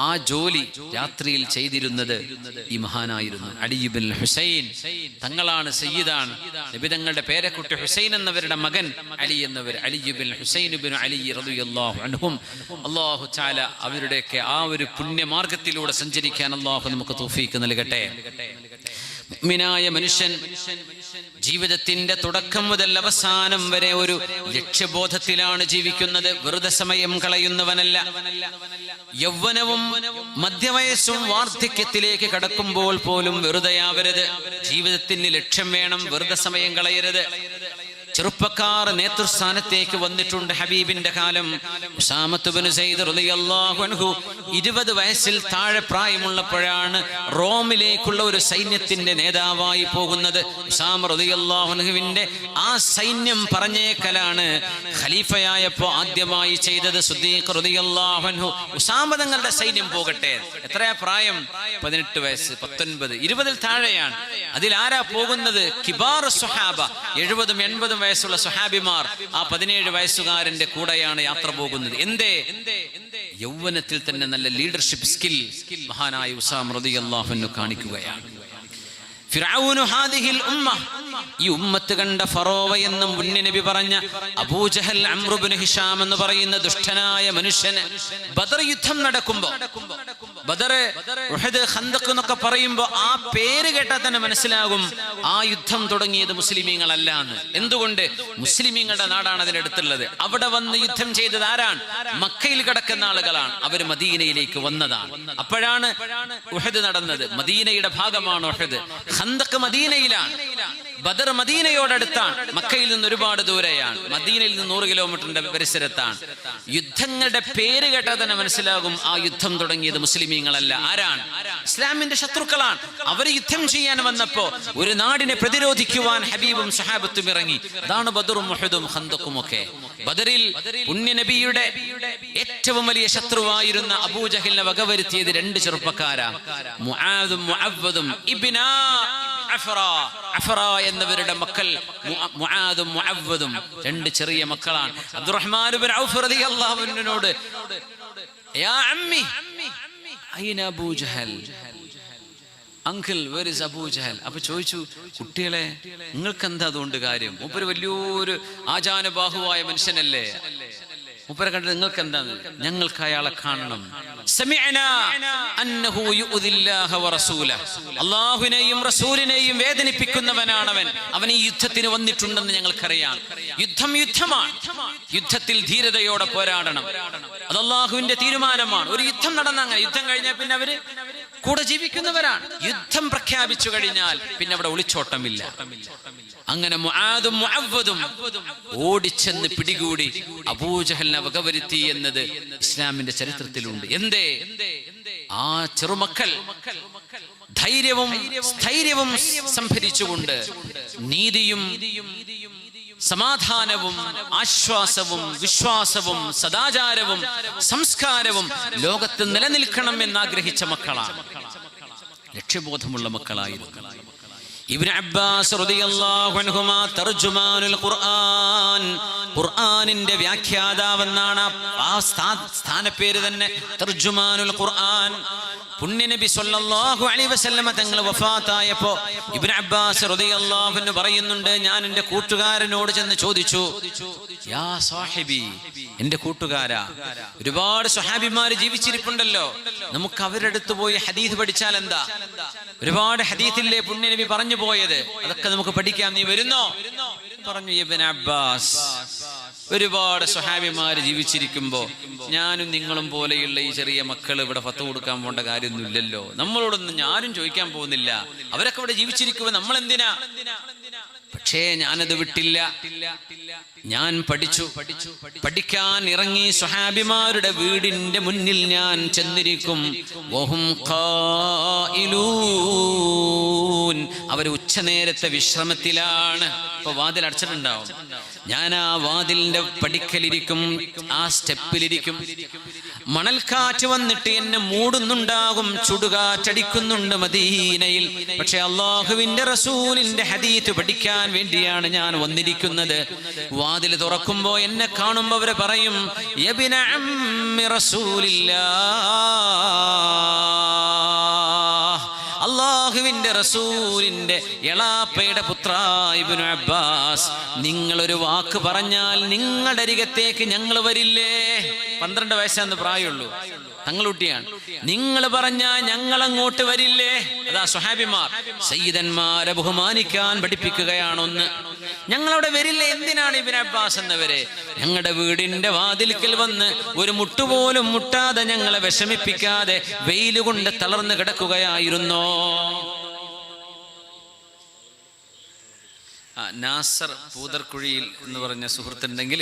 ആ ജോലി രാത്രിയിൽ ചെയ്തിരുന്നത് ഈ മഹാനായിരുന്നു അലി ഇബ്നുൽ ഹുസൈൻ തങ്ങളാണ്. സയ്യിദാണ്. നബി തങ്ങളുടെ പേരക്കുട്ടി ഹുസൈൻ എന്നവരുടെ മകൻ അലി എന്നവർ, അലി ഇബ്നുൽ ഹുസൈൻ ഇബ്നു അലി റളിയല്ലാഹു അൻഹും. അല്ലാഹു തആല അവരുടെയൊക്കെ ആ ഒരു പുണ്യമാർഗത്തിലൂടെ സഞ്ചരിക്കാൻ അല്ലാഹു നമുക്ക് തൗഫീഖ് നൽകട്ടെ. മുഅ്മിനായ മനുഷ്യൻ ജീവിതത്തിന്റെ തുടക്കം മുതൽ അവസാനം വരെ ഒരു ലക്ഷ്യബോധത്തിലാണ് ജീവിക്കുന്നത്. വെറുതെ സമയം കളയുന്നവനല്ല. യൗവനവും മധ്യവയസ്സും വാർദ്ധക്യത്തിലേക്ക് കടക്കുമ്പോൾ പോലും വെറുതെയാവരുത്. ജീവിതത്തിന് ലക്ഷ്യം വേണം. വെറുതെ സമയം കളയരുത്. ചെറുപ്പക്കാർ നേതൃസ്ഥാനത്തേക്ക് വന്നിട്ടുണ്ട്. ഹബീബിന്റെ കാലം ഉസാമത്ത് ഇബ്നു സയ്യിദ് റളിയല്ലാഹു അൻഹു 20 വയസ്സിൽ താഴെ പ്രായമുള്ളപ്പോഴാണ് റോമിലേക്കുള്ള ഒരു സൈന്യത്തിന്റെ നേതാവായി പോകുന്നത്. ഉസാമ റളിയല്ലാഹു അൻഹുവിന്റെ ആ സൈന്യം പറഞ്ഞേക്കലാണ് ഖലീഫയായപ്പോ ആദ്യമായി ചെയ്തത്. സിദ്ദീഖ് റളിയല്ലാഹു അൻഹു ഉസാമ തങ്ങളുടെ സൈന്യം പോകട്ടെ. എത്രയാ പ്രായം? 18 വയസ്സ്, 19, 20 താഴെയാണ്. അതിലാരാ പോകുന്നത്? കിബാർ സ്വഹാബ, 70-80 വയസ്സുള്ള സ്വഹാബിമാർ. ആ 17 വയസ്സുകാരന്റെ കൂടെയാണ് യാത്ര പോകുന്നത്. എന്തേ? യൗവനത്തിൽ തന്നെ നല്ല ലീഡർഷിപ്പ് സ്കിൽ മഹാനായ ഉസാമ റളിയല്ലാഹു അൻഹു കാണിക്കുകയാണ്. ഫിർഔനു ഹാദിഹിൽ ഉമ്മ, ഈ ഉമ്മത്ത് കണ്ട ഫറോവ എന്നും നബി പറഞ്ഞ അബൂജഹൽ അംർ ഇബ്നു ഹിഷാം എന്ന് പറയുന്ന ദുഷ്ടനായ മനുഷ്യന് ബദർ യുദ്ധം നടക്കുമ്പോ, ബദർ, ഉഹദ്, ഖന്ദഖ് എന്നൊക്കെ പറയുമ്പോ ആ പേര് കേട്ടാൽ തന്നെ മനസ്സിലാകും ആ യുദ്ധം തുടങ്ങിയത് മുസ്ലിമീങ്ങളല്ല എന്ന്. എന്തുകൊണ്ട്? മുസ്ലിമീങ്ങളുടെ നാടാണ് അതിനടുത്തുള്ളത്. അവിടെ വന്ന് യുദ്ധം ചെയ്തത് ആരാണ്? മക്കയിൽ കിടക്കുന്ന ആളുകളാണ്. അവർ മദീനയിലേക്ക് വന്നതാണ്. അപ്പോഴാണ് ഉഹദ് നടന്നത്. മദീനയുടെ ഭാഗമാണ് ഉഹദ്. ഖന്ദഖ് മദീനയിലാണ്. ബദർ മദീനയോടടുത്താണ്. മക്കയിൽ നിന്ന് ഒരുപാട് ദൂരെയാണ്. മദീനയിൽ നിന്ന് 100 കിലോമീറ്ററിന്റെ പരിസരത്താണ്. യുദ്ധങ്ങളുടെ പേര് കേട്ടാൽ തന്നെ മനസ്സിലാകും ആ യുദ്ധം തുടങ്ങിയത് മുസ്ലിമീങ്ങളല്ല. ആരാണ്? ഇസ്ലാമിന്റെ ശത്രുക്കളാണ്. അവർ യുദ്ധം ചെയ്യാൻ വന്നപ്പോ ഒരു നാടിനെ പ്രതിരോധിക്കുവാൻ ഹബീബും സഹാബത്തും ഇറങ്ങി. അതാണ് ബദറും ഉഹദും ഖന്ദഖും ഒക്കെ. ബദറിൽ പുണ്യനബിയുടെ ഏറ്റവും വലിയ ശത്രുവായിരുന്ന അബൂജഹലിനെ വകവരുത്തിയത് 2 ചെറുപ്പക്കാരാ, മുആദും മുഅവ്വദും ഇബ്നാ അഫറ എന്നവരുടെ മക്കൾ. മുആദും മുഅവ്വദും 2 ചെറിയ മക്കളാണ്. അബ്ദുറഹ്മാൻ ഇബ്നു ഔഫ് റളിയല്ലാഹു അൻഹുവിനോട് യാ അമ്മി അയ്ന Abu Jahl, uncle where is Abu Jahl. അപ്പൊ ചോദിച്ചു, കുട്ടികളെ നിങ്ങൾക്ക് എന്താ അതുകൊണ്ട് കാര്യം? മൂപ്പര് വലിയൊരു ആചാനബാഹുവായ മനുഷ്യനല്ലേ. മൂപ്പരെ കണ്ടിട്ട് നിങ്ങൾക്ക് എന്താണ്? ഞങ്ങൾക്ക് അയാളെ കാണണം. അല്ലാഹുവിനെയും റസൂലിനെയും വേദനിപ്പിക്കുന്നവനാണവൻ. അവൻ ഈ യുദ്ധത്തിന് വന്നിട്ടുണ്ടെന്ന് ഞങ്ങൾക്കറിയാം. യുദ്ധമാണ്. യുദ്ധത്തിൽ ധീരതയോടെ പോരാടണം. അത് അല്ലാഹുവിന്റെ തീരുമാനമാണ്. ഒരു യുദ്ധം നടന്ന അങ്ങനെ യുദ്ധം കഴിഞ്ഞാൽ പിന്നെ അവര് കൂടെ ജീവിക്കുന്നവരാണ്. യുദ്ധം പ്രഖ്യാപിച്ചു കഴിഞ്ഞാൽ പിന്നെ അവിടെ ഒളിച്ചോട്ടമില്ല. അങ്ങനെ മുആദും മുഅവ്വദും ഓടിച്ചെന്ന് പിടികൂടി അബൂജഹലിനെ വകവരുത്തി എന്നത് ഇസ്ലാമിന്റെ ചരിത്രത്തിലുണ്ട്. എന്തേ? ആ ചെറുമക്കൾ ധൈര്യവും സ്ഥൈര്യവും സംഭരിച്ചുകൊണ്ട് നീതിയും സമാധാനവും ആശ്വാസവും വിശ്വാസവും സദാചാരവും സംസ്കാരവും ലോകത്ത് നിലനിൽക്കണം എന്നാഗ്രഹിച്ച മക്കളാണ്. ലക്ഷ്യബോധമുള്ള മക്കളായിരുന്നു. ഇബ്നു അബ്ബാസ് റളിയല്ലാഹു അൻഹുമാ തർജുമാനുൽ ഖുർആൻ, ഖുർആനിന്റെ വ്യാഖ്യാതാവെന്നാണ് ആ സ്ഥാനപ്പേര് തന്നെ, തർജുമാനുൽ ഖുർആൻ. പുണ്യനബി സല്ലല്ലാഹു അലൈഹി വസല്ലമ തങ്ങൾ വഫാത്തായപ്പോ ഇബ്നു അബ്ബാസ് റളിയല്ലാഹു അൻഹു പറയുന്നുണ്ട്, ഞാൻ എൻ്റെ കൂട്ടുകാരനോട് ചെന്ന് ചോദിച്ചു, യാ സാഹിബി, എൻ്റെ കൂട്ടുകാരാ, ഒരുപാട് സ്വഹാബിമാര് ജീവിച്ചിരിപ്പുണ്ടല്ലോ, നമുക്ക് അവരുടെ അടുത്ത് പോയി ഹദീസ് പഠിച്ചാൽ എന്താ? ഒരുപാട് ഹദീസില്ലേ പുണ്യനബി പറഞ്ഞു പോയത്, അതൊക്കെ നമുക്ക് പഠിക്കാം, നീ വരുന്നോ? പറഞ്ഞു ഇബ്നു അബ്ബാസ്, ഒരുപാട് സ്വഹാബിമാര് ജീവിച്ചിരിക്കുമ്പോ ഞാനും നിങ്ങളും പോലെയുള്ള ഈ ചെറിയ മക്കൾ ഇവിടെ ഫത്ത് കൊടുക്കാൻ പോകേണ്ട കാര്യമൊന്നുമില്ലല്ലോ, നമ്മളോടൊന്നും ഞാനും ചോദിക്കാൻ പോകുന്നില്ല, അവരൊക്കെ ഇവിടെ ജീവിച്ചിരിക്കുമ്പോ നമ്മൾ എന്തിനാ? പക്ഷേ ഞാനത് വിട്ടില്ല. ഞാൻ പഠിക്കാൻ ഇറങ്ങി സ്വഹാബിമാരുടെ വീടിന്റെ മുന്നിൽ ഞാൻ ചെന്നിരിക്കും. വഹും ഖായിലൂൻ, അവർ ഉച്ചനേരത്തെ വിശ്രമത്തിലാണ്. ഇപ്പൊ വാതിൽ അടച്ചിട്ടുണ്ടാവും. ഞാൻ ആ വാതിലിന്റെ പടിക്കലിരിക്കും, ആ സ്റ്റെപ്പിലിരിക്കും. മണൽക്കാറ്റ് വന്നിട്ട് എന്നെ മൂടുന്നുണ്ടാകും, ചുടുകാറ്റടിക്കുന്നുണ്ട് മദീനയിൽ. പക്ഷെ അള്ളാഹുവിന്റെ റസൂലിന്റെ ഹദീത്ത് പഠിക്കാൻ വേണ്ടിയാണ് ഞാൻ വന്നിരിക്കുന്നത്. വാതിൽ തുറക്കുമ്പോ എന്നെ കാണുമ്പോ അവര് പറയും, യബ്ന അമ്മി റസൂലില്ലാഹ്, അള്ളാഹുവിന്റെ റസൂലിന്റെ എളാപ്പയുടെ പുത്ര ഇബ്നു അബ്ബാസ്, നിങ്ങളൊരു വാക്ക് പറഞ്ഞാൽ നിങ്ങളുടെ അരികത്തേക്ക് ഞങ്ങൾ വരില്ലേ? 12 വയസ്സാന്ന് പ്രായമുള്ളൂ, തങ്ങളുട്ടിയാണ്. നിങ്ങൾ പറഞ്ഞാൽ ഞങ്ങൾ അങ്ങോട്ട് വരില്ലേ? അതാ സ്വഹാബിമാർ സയ്യിദന്മാരെ ബഹുമാനിക്കാൻ പഠിപ്പിക്കുകയാണൊന്ന്. ഞങ്ങളവിടെ വരില്ലേ? എന്തിനാണ് ഇബ്നു അബ്ബാസ് എന്നവരെ ഞങ്ങളുടെ വീടിന്റെ വാതിൽക്കൽ വന്ന് ഒരു മുട്ടുപോലും മുട്ടാതെ ഞങ്ങളെ വിഷമിപ്പിക്കാതെ വെയിലുകൊണ്ട് തളർന്നു കിടക്കുകയായിരുന്നോ? നാസർ പൂതർക്കുഴിയിൽ എന്ന് പറഞ്ഞ സുഹൃത്തുണ്ടെങ്കിൽ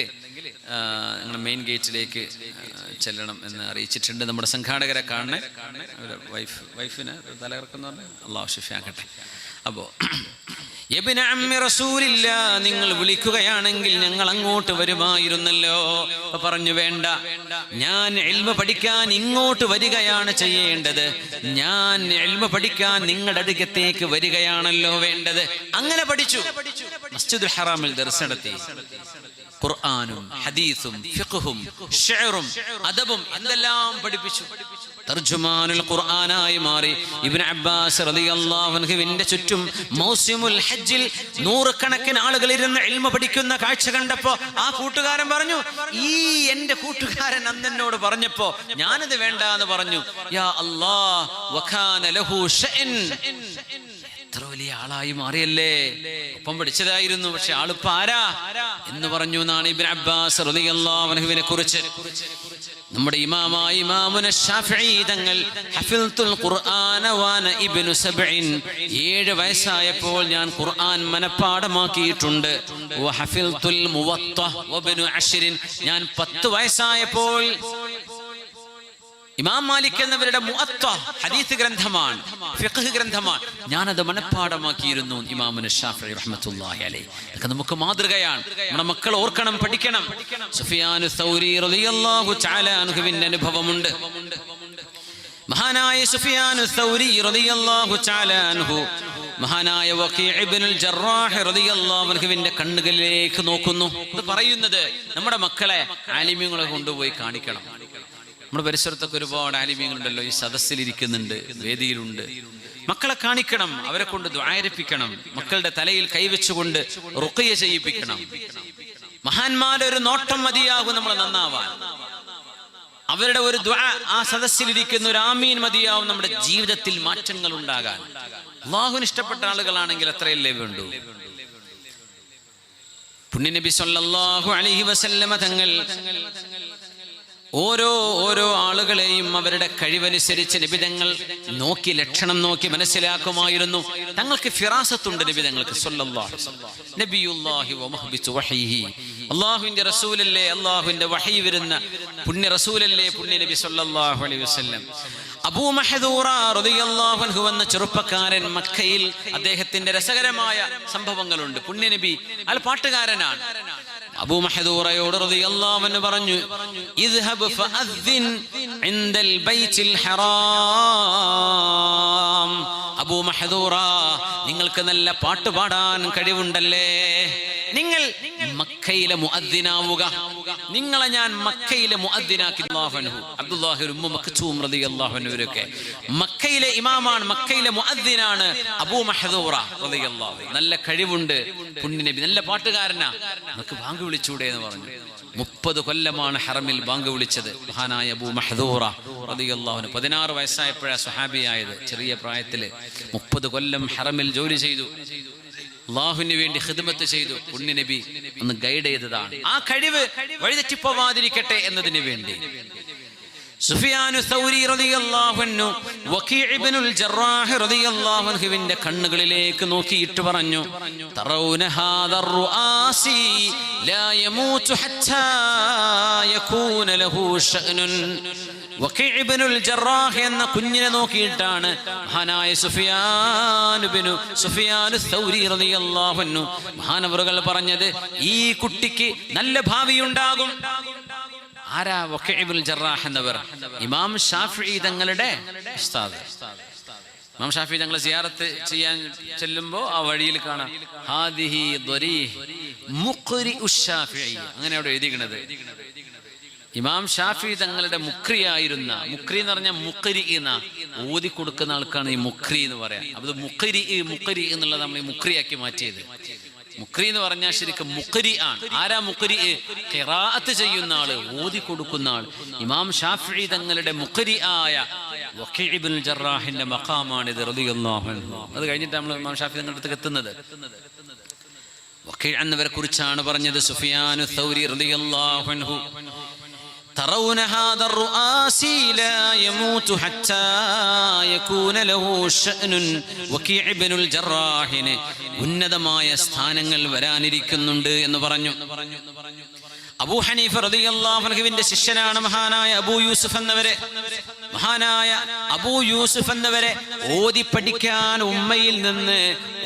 നിങ്ങൾ മെയിൻ ഗേറ്റിലേക്ക് ചെല്ലണം എന്ന് അറിയിച്ചിട്ടുണ്ട്. നമ്മുടെ സംഘാടകരെ കാണണേ. വൈഫിന് തലകറക്കെന്ന് പറഞ്ഞാൽ അള്ളാഹു ഷിഫയാക്കട്ടെ. അപ്പോൾ യബ്ന അമ്മി റസൂലില്ല, നിങ്ങൾ വിളിക്കുകയാണെങ്കിൽ ഞങ്ങൾ അങ്ങോട്ട് വരുമായിരുന്നല്ലോ. പറഞ്ഞു, വേണ്ട, ഞാൻ ഇൽമ പഠിക്കാൻ ഇങ്ങോട്ട് വരികയാണ് ചെയ്യേണ്ടത്. ഞാൻ ഇൽമ പഠിക്കാൻ നിങ്ങളുടെ അടുക്കത്തേക്ക് വരികയാണല്ലോ വേണ്ടത്. അങ്ങനെ പഠിച്ചു. മസ്ജിദുൽ ഹറാമിൽ ദർസ് നടത്തി. ഖുർആനും ഹദീസും ഫിഖ്ഹും ശിഅറും അദബും എന്തെല്ലാം പഠിപ്പിച്ചു. തർജുമാനുൽ ഖുർആനായി മാറി. ഇബ്നു അബ്ബാസ് റളിയല്ലാഹു അൻഹുവിന്റെ ചുറ്റും മൗസിമുൽ ഹജ്ജിൽ നൂറുകണക്കിന് ആളുകൾ ഇരുന്ന് ഇൽമ പഠിക്കുന്ന കാഴ്ച കണ്ടപ്പോ ആ കൂട്ടുകാരൻ പറഞ്ഞു, ഈ എന്റെ കൂട്ടുകാരൻ അന്ന് എന്നോട് പറഞ്ഞപ്പോ ഞാനത് വേണ്ട എന്ന് പറഞ്ഞു. യാ അല്ലാഹ് വകാന ലഹു ഷഅൻ, എത്ര വലിയ ആളായി മാറിയല്ലേ. ഒപ്പം പഠിച്ചതായിരുന്നു, പക്ഷെ ആളിപ്പോ ആരാ എന്ന് പറഞ്ഞു എന്നാണ് ഇബ്നു അബ്ബാസ് റളിയല്ലാഹു അൻഹുവിനെ കുറിച്ച്. നമ്മുടെ ഇമാമായ ഇമാമുന ശാഫിഈ തങ്ങൾ ഹഫിൽതുൽ ഖുർആന വാന ഇബ്നു 7 വയസ്സായപ്പോൾ ഞാൻ ഖുർആൻ മനപ്പാഠമാക്കിയിട്ടുണ്ട്. വ ഹഫിൽതുൽ മുവത്ത വബ്നു 10, ഞാൻ 10 വയസ്സായപ്പോൾ ഇമാം മാലിക് എന്നവരുടെ മുഅത്ത ഹദീസ് ഗ്രന്ഥമാണ്, ഫിഖ്ഹ് ഗ്രന്ഥമാണ്, ഞാനത് മനപ്പാഠമാക്കിയിരുന്നു. ഇമാമുന ശാഫിഈ റഹ്മത്തുള്ളാഹി അലൈഹി. ഇതൊക്കെ നമുക്ക് മാതൃകയാണ്. നമ്മുടെ മക്കൾ ഓർക്കണം, പഠിക്കണം. സുഫിയാനു സൗരി റളിയല്ലാഹു തആല അൻഹുവിന്റെ അനുഭവമുണ്ട്. മഹാനായ സുഫിയാനു സൗരി റളിയല്ലാഹു തആല അൻഹു മഹാനായ വഖീ ഇബ്നുൽ ജറാഹ് റളിയല്ലാഹു അൻഹുവിന്റെ കണ്ണുകളിലേക്ക് നോക്കുന്നു. ഇത് പറയുന്നത് നമ്മുടെ മക്കളെ ആലിമീങ്ങളെ കൊണ്ടുപോയി കാണിക്കണം. നമ്മുടെ പരിസരത്തൊക്കെ ഒരുപാട് ആലിമീങ്ങളുണ്ടല്ലോ, ഈ സദസ്സിലിരിക്കുന്നുണ്ട്, വേദിയിലുണ്ട്. മക്കളെ കാണിക്കണം, അവരെ കൊണ്ട് ദുആയിരപ്പിക്കണം, മക്കളുടെ തലയിൽ കൈവച്ചുകൊണ്ട് റുഖിയ ചെയ്യിപ്പിക്കണം. മഹാന്മാരുടെ ഒരു നോട്ടം മതിയാകും നമ്മൾ നന്നാവാൻ. അവരുടെ ഒരു ദുആ, ആ സദസ്സിലിരിക്കുന്ന ഒരു ആമീൻ മതിയാവും നമ്മുടെ ജീവിതത്തിൽ മാറ്റങ്ങൾ ഉണ്ടാകാൻ. അല്ലാഹുവിന് ഇഷ്ടപ്പെട്ട ആളുകളാണെങ്കിൽ അത്രയല്ലേ വേണ്ടൂ. പുണ്യനബി സല്ലല്ലാഹു അലൈഹി വസല്ലമ തങ്ങൾ ഓരോ ആളുകളെയും അവരുടെ കഴിവനുസരിച്ച് നിബിതങ്ങൾ നോക്കി, ലക്ഷണം നോക്കി മനസ്സിലാക്കുമായിരുന്നു. തങ്ങൾക്ക് ഫിറാസത്തുണ്ട് നിബിതങ്ങൾക്ക് സല്ലല്ലാഹു അലൈഹി വസല്ലം. നബിയുല്ലാഹി വ മുഹ്ബിതു വഹീഹി, അല്ലാഹുവിന്റെ റസൂലല്ലേ, അല്ലാഹുവിന്റെ വഹീ വരുന്ന പുണ്യ റസൂലല്ലേ പുണ്യ നബി സല്ലല്ലാഹു അലൈഹി വസല്ലം. അബൂ മഹദൂറ റളിയല്ലാഹു അൻഹു എന്ന ചെറുപ്പക്കാരൻ മക്കയിൽ, അദ്ദേഹത്തിന്റെ രസകരമായ സംഭവങ്ങളുണ്ട്. പുണ്യ നബി അയാൾ പാട്ടുകാരനാണ്. അബൂ മഹദൂറയോട് റളിയല്ലാഹു അൻഹു പറഞ്ഞു, ഇദ്ഹബ് ഫഅദ്ദിൻ ഇൻദൽ ബൈത്തിൽ ഹറാം. അബൂ മഹദൂറ, നിങ്ങൾക്ക് നല്ല പാട്ട് പാടാൻ കഴിവുണ്ടല്ലേ, നിങ്ങൾ മക്കയിലെ മുഅദ്ദിനാവുക. നിങ്ങളെ ഞാൻ മക്കയിലെ മുഅദ്ദിനാക്കി. അബ്ദുല്ലാഹി ഉമ്മു മക്തൂം റളിയല്ലാഹു അൻഹുവരൊക്കെ മക്കയിലെ ഇമാമാണ്, മക്കയിലെ മുഅദ്ദിനാണ് അബൂ മഹദൂറ റളിയല്ലാഹു. നല്ല കഴിവുണ്ട് പുണ്യ നബി, നല്ല പാട്ടുകാരനാ, നമുക്ക് ബാങ്ക് വിളിച്ചൂടെ എന്ന് പറഞ്ഞു. 30 കൊല്ലമാണ് ഹറമിൽ ബാങ്ക് വിളിച്ചത് മഹാനായ അബൂ മഹദൂറ റളിയല്ലാഹു അൻഹു. 16 വയസ്സായപ്പോഴാണ് സ്വഹാബിയായത്. ചെറിയ പ്രായത്തില് 30 കൊല്ലം ഹറമിൽ ജോലി ചെയ്തു, അല്ലാഹുവിന് വേണ്ടി ഖിദ്മത്ത് ചെയ്തു. പുണ്യ നബി ഒന്ന് ഗൈഡ് ചെയ്തതാണ്. ആ കഴിവ് വഴിതെറ്റിപ്പോവാതിരിക്കട്ടെ എന്നതിന് വേണ്ടി സുഫിയാനു സൗരി റളിയല്ലാഹു അൻഹു വഖീ ഇബ്നുൽ ജറാഹ് റളിയല്ലാഹു അൻഹുവിന്റെ കണ്ണുകളിലേക്ക് നോക്കിയിട്ട് പറഞ്ഞു, തറൗന ഹാദർ റുആസി ലാ യമൂതു ഹത്താ യകൂന ലഹു ശഅനുൻ. വഖീ ഇബ്നുൽ ജറാഹ് എന്ന കുഞ്ഞിനെ നോക്കിയിട്ടാണ് മഹാനായ സുഫിയാനു സൗരി റളിയല്ലാഹു അൻഹു മഹാനവറുകൾ പറഞ്ഞത്, ഈ കുട്ടിക്ക് നല്ല ഭാവിയുണ്ടാകും. ആരാ? വക്കീ ഇബ്നുൽ ജറാഹ് എന്നവർ ഇമാം ഷാഫിഈ തങ്ങളുടെ ഉസ്താദ്. ഇമാം ഷാഫിഈ തങ്ങളെ സിയാറത്ത് ചെയ്യാൻ ചെല്ലുമ്പോൾ ആ വഴിയിൽ കാണാം ഹാദിഹി ദരീഹ് മുഖ്രിഉ ഷാഫിഈ, അങ്ങനെ അവിടെ എഴുതിക്കുന്നത്. ഇമാം ഷാഫിഈ തങ്ങളുടെ മുഖ്രിയായിരുന്ന, മുഖ്രി എന്ന് പറഞ്ഞാൽ മുഖ്രി എന്ന ഓതി കൊടുക്കുന്ന ആൾക്കാണ് ഈ മുഖ്രി എന്ന് പറയാം. അത് മുഖ്രി എന്നുള്ളത് നമ്മൾ ഈ മുഖ്രിയാക്കി മാറ്റിയത്. മുഖ്രി എന്ന് പറഞ്ഞാൽ ശരിക്കും മുഖ്രി ആണ്. ആരാ മുഖ്രി? ഖിറാഅത്ത് ചെയ്യുന്ന ആള്, ഓതി കൊടുക്കുന്ന ആൾ. ഇമാം ഷാഫിഈ തങ്ങളുടെ മുഖ്രി ആയ വക്കീ ഇബ്നുൽ ജറാഹിന്റെ മഖാമാണിത് റളിയല്ലാഹു അൻഹു. അത് കഴിഞ്ഞിട്ട് നമ്മൾ ഇമാം ഷാഫിഈ തങ്ങളുടെ അടുത്ത് എത്തുന്നത്. വക്കീ എന്നവരെ കുറിച്ചാണ് പറഞ്ഞത് സുഫിയാനു സൗരി റളിയല്ലാഹു അൻഹു, തറൗന ഹാദ الرؤاسي لا يموت حتى يكون له شأن. വക്കീ ഇബ്നുൽ ജറാഹിന് ഉന്നതമായ സ്ഥാനങ്ങൾ വരാനിരിക്കുന്നുണ്ട് എന്ന് പറഞ്ഞു. അബൂ ഹനീഫ റളിയല്ലാഹു അൻഹുവിന്റെ ശിഷ്യനാണ് മഹാനായ അബൂ യൂസുഫ് എന്നവരെ. മഹാനായ അബൂ യൂസുഫ് എന്നവരെ ഓതി പഠിക്കാൻ ഉമ്മയിൽ നിന്ന്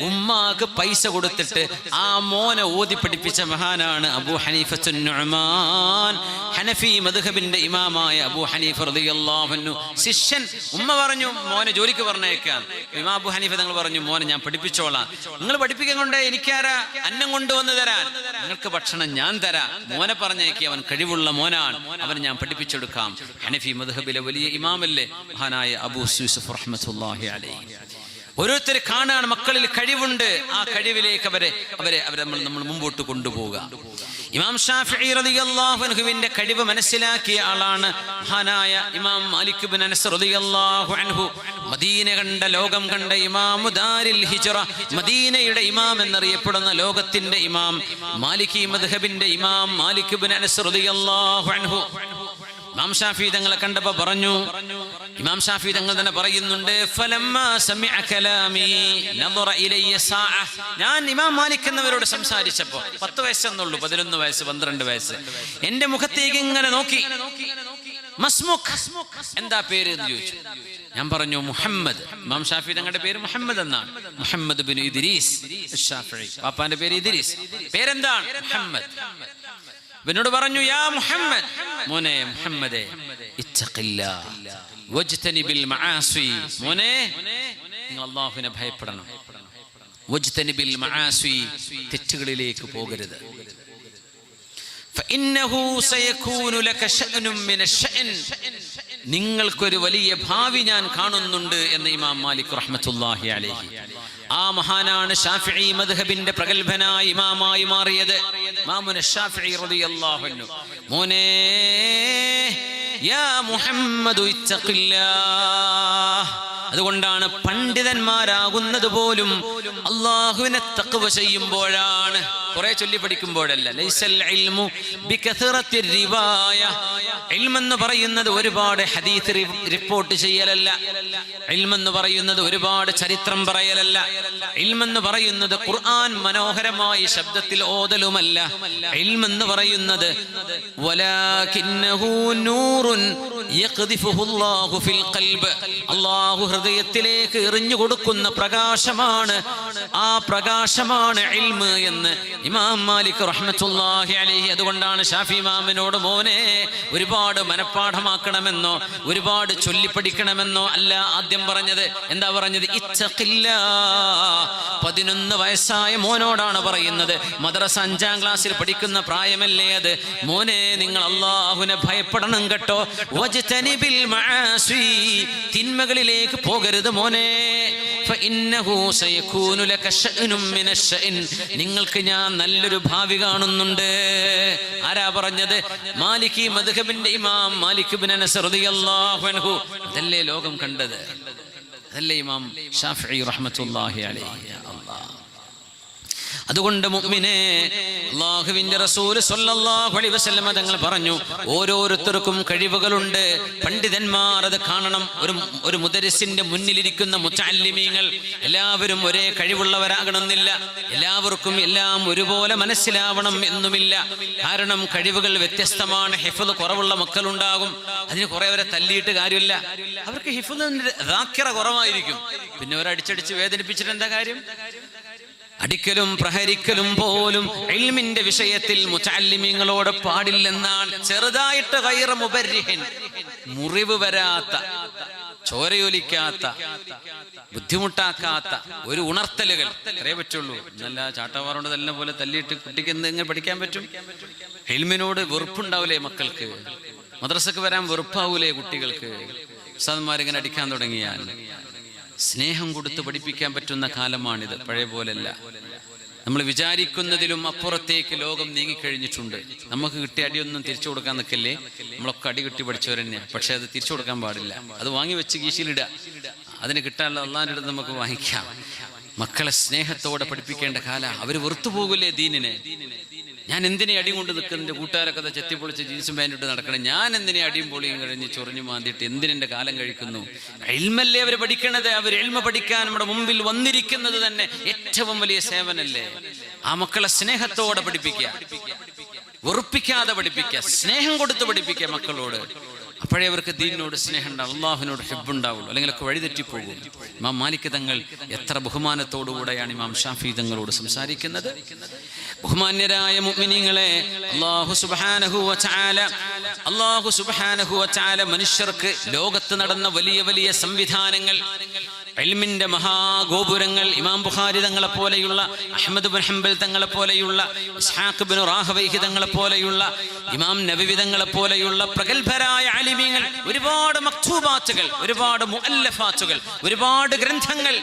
ഉമ്മാക്ക് പൈസ കൊടുത്തിട്ട് ആ മോനെ ഓതി പഠിപ്പിച്ച മഹാനാണ് അബൂ ഹനീഫത്തുൻ നുഅ്മാൻ. ഹനഫി മദ്ഹബിന്റെ ഇമാമായ അബൂ ഹനീഫ റളിയല്ലാഹു അൻഹു ശിഷ്യൻ. ഉമ്മ പറഞ്ഞു മോനെ ജോലിക്ക് പറഞ്ഞേക്കാൻ. ഇമാം അബൂ ഹനീഫ തങ്ങൾ പറഞ്ഞു മോനെ ഞാൻ പഠിപ്പിച്ചോളാം. നിങ്ങൾ പഠിപ്പിക്കാൻ കൊണ്ടേ എനിക്കാരാ അന്നം കൊണ്ടുവന്ന് തരാൻ? നിങ്ങൾക്ക് ഭക്ഷണം ഞാൻ തരാം. മോനെ പറഞ്ഞേക്ക്, അവൻ കഴിവുള്ള മോനാണ്, അവനെ ഞാൻ പഠിപ്പിച്ചെടുക്കാം. ഹനഫി മദ്ഹബിലെ വലിയ ഇമാമല്ലേ മഹാനായ അബൂ യൂസുഫ് റഹ്മത്തുള്ളാഹി അലൈഹി. ഓരോരുത്തർ കാണാൻ മക്കളിൽ കഴിവുണ്ട്, ആ കഴിവിലേക്ക് അവരെ നമ്മൾ മുമ്പോട്ട് കൊണ്ടുപോവുക. ഇമാം ഷാഫിഈ റളിയല്ലാഹു അൻഹുവിന്റെ കഴിവ് മനസ്സിലാക്കിയ ആളാണ് മഹാനായ ഇമാം മാലിക് ഇബ്നു അനസ് റളിയല്ലാഹു അൻഹു. മദീന കണ്ട, ലോകം കണ്ട ഇമാമു ദാരിൽ ഹിജ്റ, മദീനയുടെ ഇമാം എന്നറിയപ്പെടുന്ന ലോകത്തിന്റെ ഇമാം, മാലികി മദ്ഹബിന്റെ ഇമാം മാലിക് ഇബ്നു അനസ് റളിയല്ലാഹു അൻഹു ഇമാം ഷാഫിഈ തങ്ങളെ കണ്ടപ്പോൾ പറഞ്ഞു, ഇമാം ഷാഫിഈ തങ്ങൾ തന്നെ പറയുന്നുണ്ട്, ഫലമ്മാ സമിഅ കലാമി നദറ ഇലയ്യ സാഅ. ഞാൻ ഇമാം മാലിക് എന്നവരോട് സംസാരിച്ചപ്പോൾ 10 വയസ്സെന്നുള്ളൂ, 11 വയസ്സ് 12 വയസ്സ്, എന്റെ മുഖത്തേക്ക് ഇങ്ങനെ നോക്കി. മസ്മുക്, എന്താ പേര് എന്ന് ചോദിച്ചു. ഞാൻ പറഞ്ഞു മുഹമ്മദ്. ഇമാം ഷാഫിഈ തങ്ങളുടെ പേര് മുഹമ്മദ് എന്നാണ്. മുഹമ്മദ് ബിൻ ഇദ്രീസ് ഷാഫിഈ, പാപ്പാന്റെ പേര് ഇദ്രീസ്, പേരെന്താണ്? മുഹമ്മദ്. ഇവനോട് പറഞ്ഞു, യാ മുഹമ്മദ്, മോനെ മുഹമ്മദേ, ഇത്തഖില്ലാഹ് വജ്തനിബിൽ മആസി. മോനെ നിങ്ങൾ അല്ലാഹുവിനെ ഭയപ്പെടണം. വജ്തനിബിൽ മആസി, തെറ്റുകളിലേക്ക് പോകരുത്. ഫഇന്നഹു സയകൂനു ലക ശഅ്നുൻ മിനശ്ശഅൻ, നിങ്ങൾക്കൊരു വലിയ ഭാവി ഞാൻ കാണുന്നുണ്ട് എന്ന് ഇമാം മാലിക് റഹ്മത്തുള്ളാഹി അലൈഹി. ആ മഹാനാണ് ഷാഫിഈ മദ്ഹബിന്റെ പ്രഗൽഭനായ ഇമാമായി മാറിയത്. ഇമാമുന ഷാഫിഈ റളിയല്ലാഹു അൻഹു, മോനെ യാ മുഹമ്മദു ഇത്തഖില്ലാഹ്. അതുകൊണ്ടാണ് പണ്ഡിതന്മാരാകുന്നത് പോലും അല്ലാഹുവിനെ തഖ്വ ചെയ്യുമ്പോഴാണ്, കുറെ ചൊല്ലി പഠിക്കുമ്പോഴല്ല. ലൈസൽ ഇൽമു ബികഥറത്തി റിവായ, ഇൽമെന്ന് പറയുന്നത് ഒരുപാട് ഹദീസ് റിപ്പോർട്ട് ചെയ്യലല്ല. ഇൽമെന്ന് പറയുന്നത് ഒരുപാട് ചരിത്രം പറയലല്ല. ഇൽമെന്ന് പറയുന്നത് ഖുർആൻ മനോഹരമായ ശബ്ദത്തിൽ ഓതലുമല്ല. ഇൽമെന്ന് പറയുന്നത് വലാകിന്നഹു നൂറുൻ യഖ്ദിഫുഹു അല്ലാഹു ഫിൽ ഖൽബ്, അല്ലാഹു ഹൃദയത്തിലേക്ക് എറിഞ്ഞു കൊടുക്കുന്ന പ്രകാശമാണ്. ആ പ്രകാശമാണ് ഇൽമ് എന്ന് ഇമാം മാലിക് റഹ്മത്തുള്ളാഹി അലൈഹി. അതുകൊണ്ടാണ് ഷാഫി ഇമാമിനോട് മോനെ ഒരുപാട് മനപ്പാഠമാക്കണമെന്നോ ഒരുപാട് ചൊല്ലിപ്പഠിക്കണമെന്നോ അല്ല ആദ്യം പറഞ്ഞത്. എന്താ പറഞ്ഞത്? ഇത്തഖില്ലാഹ്. 11 വയസ്സായ മോനോടാണ് പറയുന്നത്. മദ്രസ 5ാം ക്ലാസ്സിൽ പഠിക്കുന്ന പ്രായമല്ലേ അത്. മോനെ നിങ്ങൾ അല്ലാഹുവിനെ ഭയപ്പെടണം കേട്ടോ. വജ്തനിബിൽ മആസി, തിന്മകളിലേക്ക് പോകരുത് മോനെ. ഫഇന്നഹു സയകൂനു ലക ശഅ്നുൻ മിനശ്ശഅൻ, നിങ്ങൾക്ക് ഞാൻ നല്ലൊരു ഭാവി കാണുന്നുണ്ട്. ആരാ പറഞ്ഞത്? മാലികി മദ്ഹബിന്റെ ഇമാം മാലിക് ഇബ്നു അനസ് റളിയല്ലാഹു അൻഹു. അതല്ലേ ലോകം കണ്ടത്, അതല്ലേ ഇമാം ഷാഫിഈ റഹ്മത്തുള്ളാഹി അലൈഹി. അല്ലാഹ്. അതുകൊണ്ട് മുഅ്മിനേ, അല്ലാഹുവിന്റെ റസൂൽ സ്വല്ലല്ലാഹു അലൈഹി വസല്ലം തങ്ങൾ പറഞ്ഞു, ഓരോരുത്തർക്കും കഴിവുകളുണ്ട്. പണ്ഡിതന്മാർ അത് കാണണം. ഒരു മുദരിസിന്റെ മുന്നിലിരിക്കുന്ന മുതഅല്ലിമീങ്ങൾ എല്ലാവരും ഒരേ കഴിവുള്ളവരാകണമെന്നില്ല. എല്ലാവർക്കും എല്ലാം ഒരുപോലെ മനസ്സിലാവണം എന്നുമില്ല. കാരണം കഴിവുകൾ വ്യത്യസ്തമാണ്. ഹിഫ്ള് കുറവുള്ള മക്കളുണ്ടാകും, അതിന് കുറേവരെ തല്ലിയിട്ട് കാര്യമില്ല. അവർക്ക് ഹിഫ്ളിന്റെ ദാക്കിറ കുറവായിരിക്കും. പിന്നെ അവരെ അടിച്ചടിച്ച് വേദനിപ്പിച്ചിട്ട് എന്താ കാര്യം? അടിക്കലും പ്രഹരിക്കലും പോലും ഇൽമിന്റെ വിഷയത്തിൽ മുതഅല്ലിമീങ്ങളോട് പാടില്ലെന്നാണ്. ചെറുതായിട്ട് ഗൈറ മുബർരിഹിൻ, മുറിവ് വരാത്ത, ചോരയൊലിക്കാത്ത, ബുദ്ധിമുട്ടാക്കാത്ത ഒരു ഉണർത്തലുകൾ അത്രേ പറ്റുള്ളൂ. നല്ല ചാട്ടവാറുകൊണ്ട് തന്നെ പോലെ തല്ലിയിട്ട് കുട്ടിക്ക് എങ്ങനെ പഠിക്കാൻ പറ്റും? ഇൽമിനോട് വെറുപ്പുണ്ടാവൂലേ മക്കൾക്ക്? മദ്രസക്ക് വരാൻ വെറുപ്പാവൂലേ കുട്ടികൾക്ക്? ഉസ്താദന്മാരിങ്ങനെ അടിക്കാൻ തുടങ്ങിയാൽ സ്നേഹം കൊടുത്ത് പഠിപ്പിക്കാൻ പറ്റുന്ന കാലമാണിത്. പഴയ പോലല്ല. നമ്മൾ വിചാരിക്കുന്നതിലും അപ്പുറത്തേക്ക് ലോകം നീങ്ങിക്കഴിഞ്ഞിട്ടുണ്ട്. നമുക്ക് കിട്ടിയ അടിയൊന്നും തിരിച്ചു കൊടുക്കാൻ നിൽക്കല്ലേ. നമ്മളൊക്കെ അടി കിട്ടി പഠിച്ചവർ തന്നെയാണ്. പക്ഷെ അത് തിരിച്ചു കൊടുക്കാൻ പാടില്ല. അത് വാങ്ങി വെച്ച് കീശയിലിടുക. അതിന് കിട്ടാനുള്ള അള്ളാഹിൻ്റെ അടുത്ത് നമുക്ക് വാങ്ങിക്കാം. മക്കളെ സ്നേഹത്തോടെ പഠിപ്പിക്കേണ്ട കാല. അവർ വെറുത്തു പോകില്ലേ ദീനിനെ? ഞാൻ എന്തിനെ അടിയും കൊണ്ട് നിൽക്കുന്നതിൻ്റെ കൂട്ടുകാരൊക്കെ ചെത്തിപ്പൊളിച്ച് ജീൻസും പാൻറ്റിട്ട് നടക്കണം. ഞാൻ എന്തിനെ അടിയും പൊളിയും കഴിഞ്ഞ് ചൊറിഞ്ഞു മാന്തിയിട്ട് എന്തിനെൻ്റെ കാലം കഴിക്കുന്നു? ഇൽമല്ലേ അവർ പഠിക്കണത്. അവർ ഇൽമ പഠിക്കാൻ നമ്മുടെ മുമ്പിൽ വന്നിരിക്കുന്നത് തന്നെ ഏറ്റവും വലിയ സേവനല്ലേ. ആ മക്കളെ സ്നേഹത്തോടെ പഠിപ്പിക്കുക, വെറുപ്പിക്കാതെ പഠിപ്പിക്കുക, സ്നേഹം കൊടുത്ത് പഠിപ്പിക്കുക മക്കളോട്. അപ്പോഴേ അവർക്ക് ദീനിനോട് സ്നേഹം ഉണ്ടാവും, അള്ളാഹുവിനോട് ഹിബ്ബുണ്ടാവുള്ളൂ. അല്ലെങ്കിൽ ഒക്കെ വഴിതെറ്റിപ്പോകും. ഇമാം മാലിക് തങ്ങൾ എത്ര ബഹുമാനത്തോടുകൂടെയാണ് ഇമാം ഷാഫി തങ്ങളോട് സംസാരിക്കുന്നത്. ബഹുമാന്യരായ മുഅ്മിനീങ്ങളെ, അല്ലാഹു സുബ്ഹാനഹു വ തആല മനുഷ്യർക്ക് ലോകത്ത് നടന്ന വലിയ വലിയ സംവിധാനങ്ങൾ, ഇൽമിന്റെ മഹാഗോപുരങ്ങൾ, ഇമാം ബുഖാരി തങ്ങളെ പോലെയുള്ള, അഹ്മദ് ബിൻ ഹംബൽ തങ്ങളെ പോലെയുള്ള, ഇസ്ഹാഖ് ബിൻ റാഹവൈഹി തങ്ങളെ പോലെയുള്ള, ഇമാം നബവി തങ്ങളെ പോലെയുള്ള പ്രഗത്ഭരായ ആലിമീങ്ങൾ, ഒരുപാട് മക്തൂബാത്തുകൾ, ഒരുപാട് മുഅല്ലഫാത്തുകൾ, ഒരുപാട് ഗ്രന്ഥങ്ങൾ,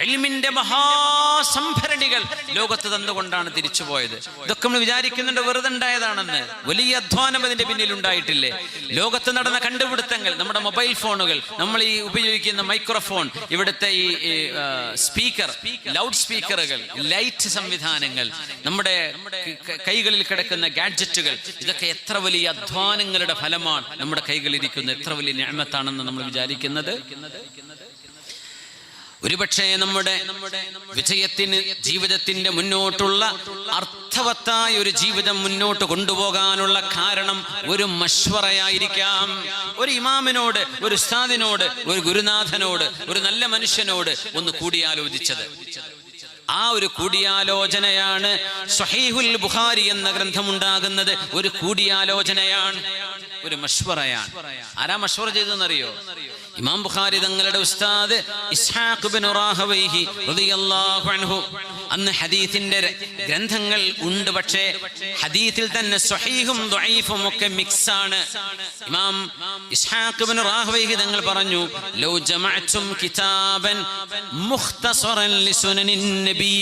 ഇൽമിന്റെ മഹാസംഭരണികൾ ലോകത്ത് തന്നുകൊണ്ടാണ് തിരിച്ചുപോയത്. ഇതൊക്കെ നമ്മൾ വിചാരിക്കുന്നുണ്ട് വെറുതെ ഉണ്ടായതാണെന്ന്. വലിയ അധ്വാനം അതിന്റെ പിന്നിൽ ഉണ്ടായിട്ടില്ലേ? ലോകത്ത് നടന്ന കണ്ടുപിടുത്തങ്ങൾ, നമ്മുടെ മൊബൈൽ ഫോണുകൾ, നമ്മൾ ഈ ഉപയോഗിക്കുന്ന മൈക്രോഫോൺ, ഇവിടുത്തെ ഈ സ്പീക്കർ, ലൗഡ് സ്പീക്കറുകൾ, ലൈറ്റ് സംവിധാനങ്ങൾ, നമ്മുടെ കൈകളിൽ കിടക്കുന്ന ഗാഡ്ജറ്റുകൾ, ഇതൊക്കെ എത്ര വലിയ അധ്വാനങ്ങളുടെ ഫലമാണ് നമ്മുടെ കൈകളിലിരിക്കുന്ന. എത്ര വലിയ നിഅമത്താണെന്ന് നമ്മൾ വിചാരിക്കുന്നത്. ഒരുപക്ഷെ നമ്മുടെ വിജയത്തിന്, ജീവിതത്തിന്റെ മുന്നോട്ടുള്ള അർത്ഥവത്തായ ഒരു ജീവിതം മുന്നോട്ട് കൊണ്ടുപോകാനുള്ള കാരണം ഒരു മശ്വറയായിരിക്കാം. ഒരു ഇമാമിനോട്, ഒരു ഉസ്താദിനോട്, ഒരു ഗുരുനാഥനോട്, ഒരു നല്ല മനുഷ്യനോട് ഒന്ന് കൂടിയാലോചിച്ചത്. ആ ഒരു കൂടിയാലോചനയാണ് സ്വഹീഹുൽ ബുഖാരി എന്ന ഗ്രന്ഥമുണ്ടാകുന്നത്. ഒരു കൂടിയാലോചനയാണ്, ഒരു മശ്വറയാണ്. ആരാ മശ്വറ ചെയ്തതെന്നറിയോ? ഇമാം ബുഖാരി തങ്ങളുടെ ഉസ്താദ് ഇസ്ഹാഖ് ബിൻ റാഹവൈഹി റളിയല്ലാഹു അൻഹു. അന്ന് ഹദീസിന്റെ ഗ്രന്ഥങ്ങൾ ഉണ്ട്, പക്ഷേ ഹദീസിൽ തന്നെ സ്വഹീഹും ദഈഫും ഒക്കെ മിക്സ് ആണ്. ഇമാം ഇസ്ഹാഖ് ബിൻ റാഹവൈഹി തങ്ങൾ പറഞ്ഞു, ലൗ ജമഅതും കിതാബൻ മുഖ്തസറൻ ലിസുനനിൻ നബി.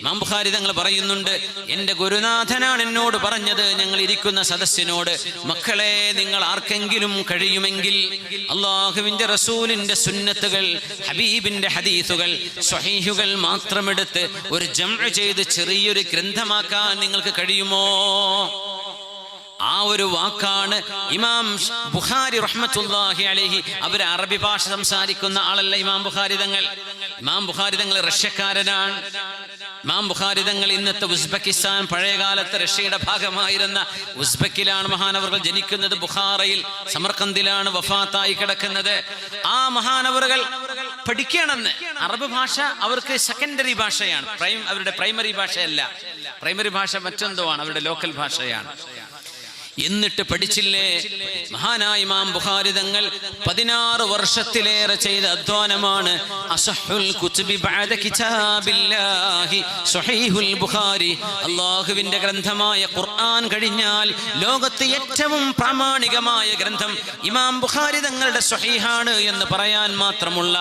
ഇമാം ബുഖാരി തങ്ങൾ പറയുന്നുണ്ട്, എൻ്റെ ഗുരുനാഥനാണ് എന്നോട് പറഞ്ഞത്, ഞങ്ങൾ ഇരിക്കുന്ന സദസ്സിനോട്, മക്കളെ നിങ്ങൾ ആർക്കെങ്കിലും കഴിയുമെങ്കിൽ അല്ലാഹുവിന്റെ റസൂലിന്റെ സുന്നത്തുകൾ, ഹബീബിന്റെ ഹദീസുകൾ, സ്വഹീഹുകൾ മാത്രമെടുത്ത് ഒരു ജംഅ ചെയ്ത് ചെറിയൊരു ഗ്രന്ഥമാക്കാൻ നിങ്ങൾക്ക് കഴിയുമോ? ആ ഒരു വാക്കാണ് ഇമാം ബുഖാരി റഹ്മത്തുള്ളാഹി അലൈഹി. അവർ അറബി ഭാഷ സംസാരിക്കുന്ന ആളല്ല ഇമാം ബുഖാരി തങ്ങൾ. ഇമാം ബുഖാരി തങ്ങൾ റഷ്യക്കാരനാണ്. ഇമാം ബുഖാരി തങ്ങൾ ഇന്നത്തെ ഉസ്ബെക്കിസ്ഥാൻ, പഴയകാലത്ത് റഷ്യയുടെ ഭാഗമായിരുന്ന ഉസ്ബെക്കിലാണ് മഹാനവറുകൾ ജനിക്കുന്നത്. ബുഖാറയിൽ, സമർക്കന്ദിലാണ് വഫാത്തായി കിടക്കുന്നത്. ആ മഹാനവറുകൾ പഠിക്കണമെന്ന്, അറബ് ഭാഷ അവർക്ക് സെക്കൻഡറി ഭാഷയാണ്, അവരുടെ പ്രൈമറി ഭാഷയല്ല. പ്രൈമറി ഭാഷ മറ്റെന്തോ ആണ്, അവരുടെ ലോക്കൽ ഭാഷയാണ്. എന്നിട്ട് പഠിച്ചില്ലേ? മഹാനായ ഇമാം ബുഖാരി തങ്ങൾ 16 വർഷത്തിലേറെ ചെയ്ത അധ്വാനമാണ് അസഹുൽ കുതുബി ബഅദ കിതാബില്ലാഹി സ്വഹീഹുൽ ബുഖാരി. അല്ലാഹുവിന്റെ ഗ്രന്ഥമായ ഖുർആൻ കഴിഞ്ഞാൽ ലോകത്തെ ഏറ്റവും പ്രാമാണികമായ ഗ്രന്ഥം ഇമാം ബുഖാരി തങ്ങളുടെ സ്വഹീഹാണ് എന്ന് പറയാൻ മാത്രമുള്ള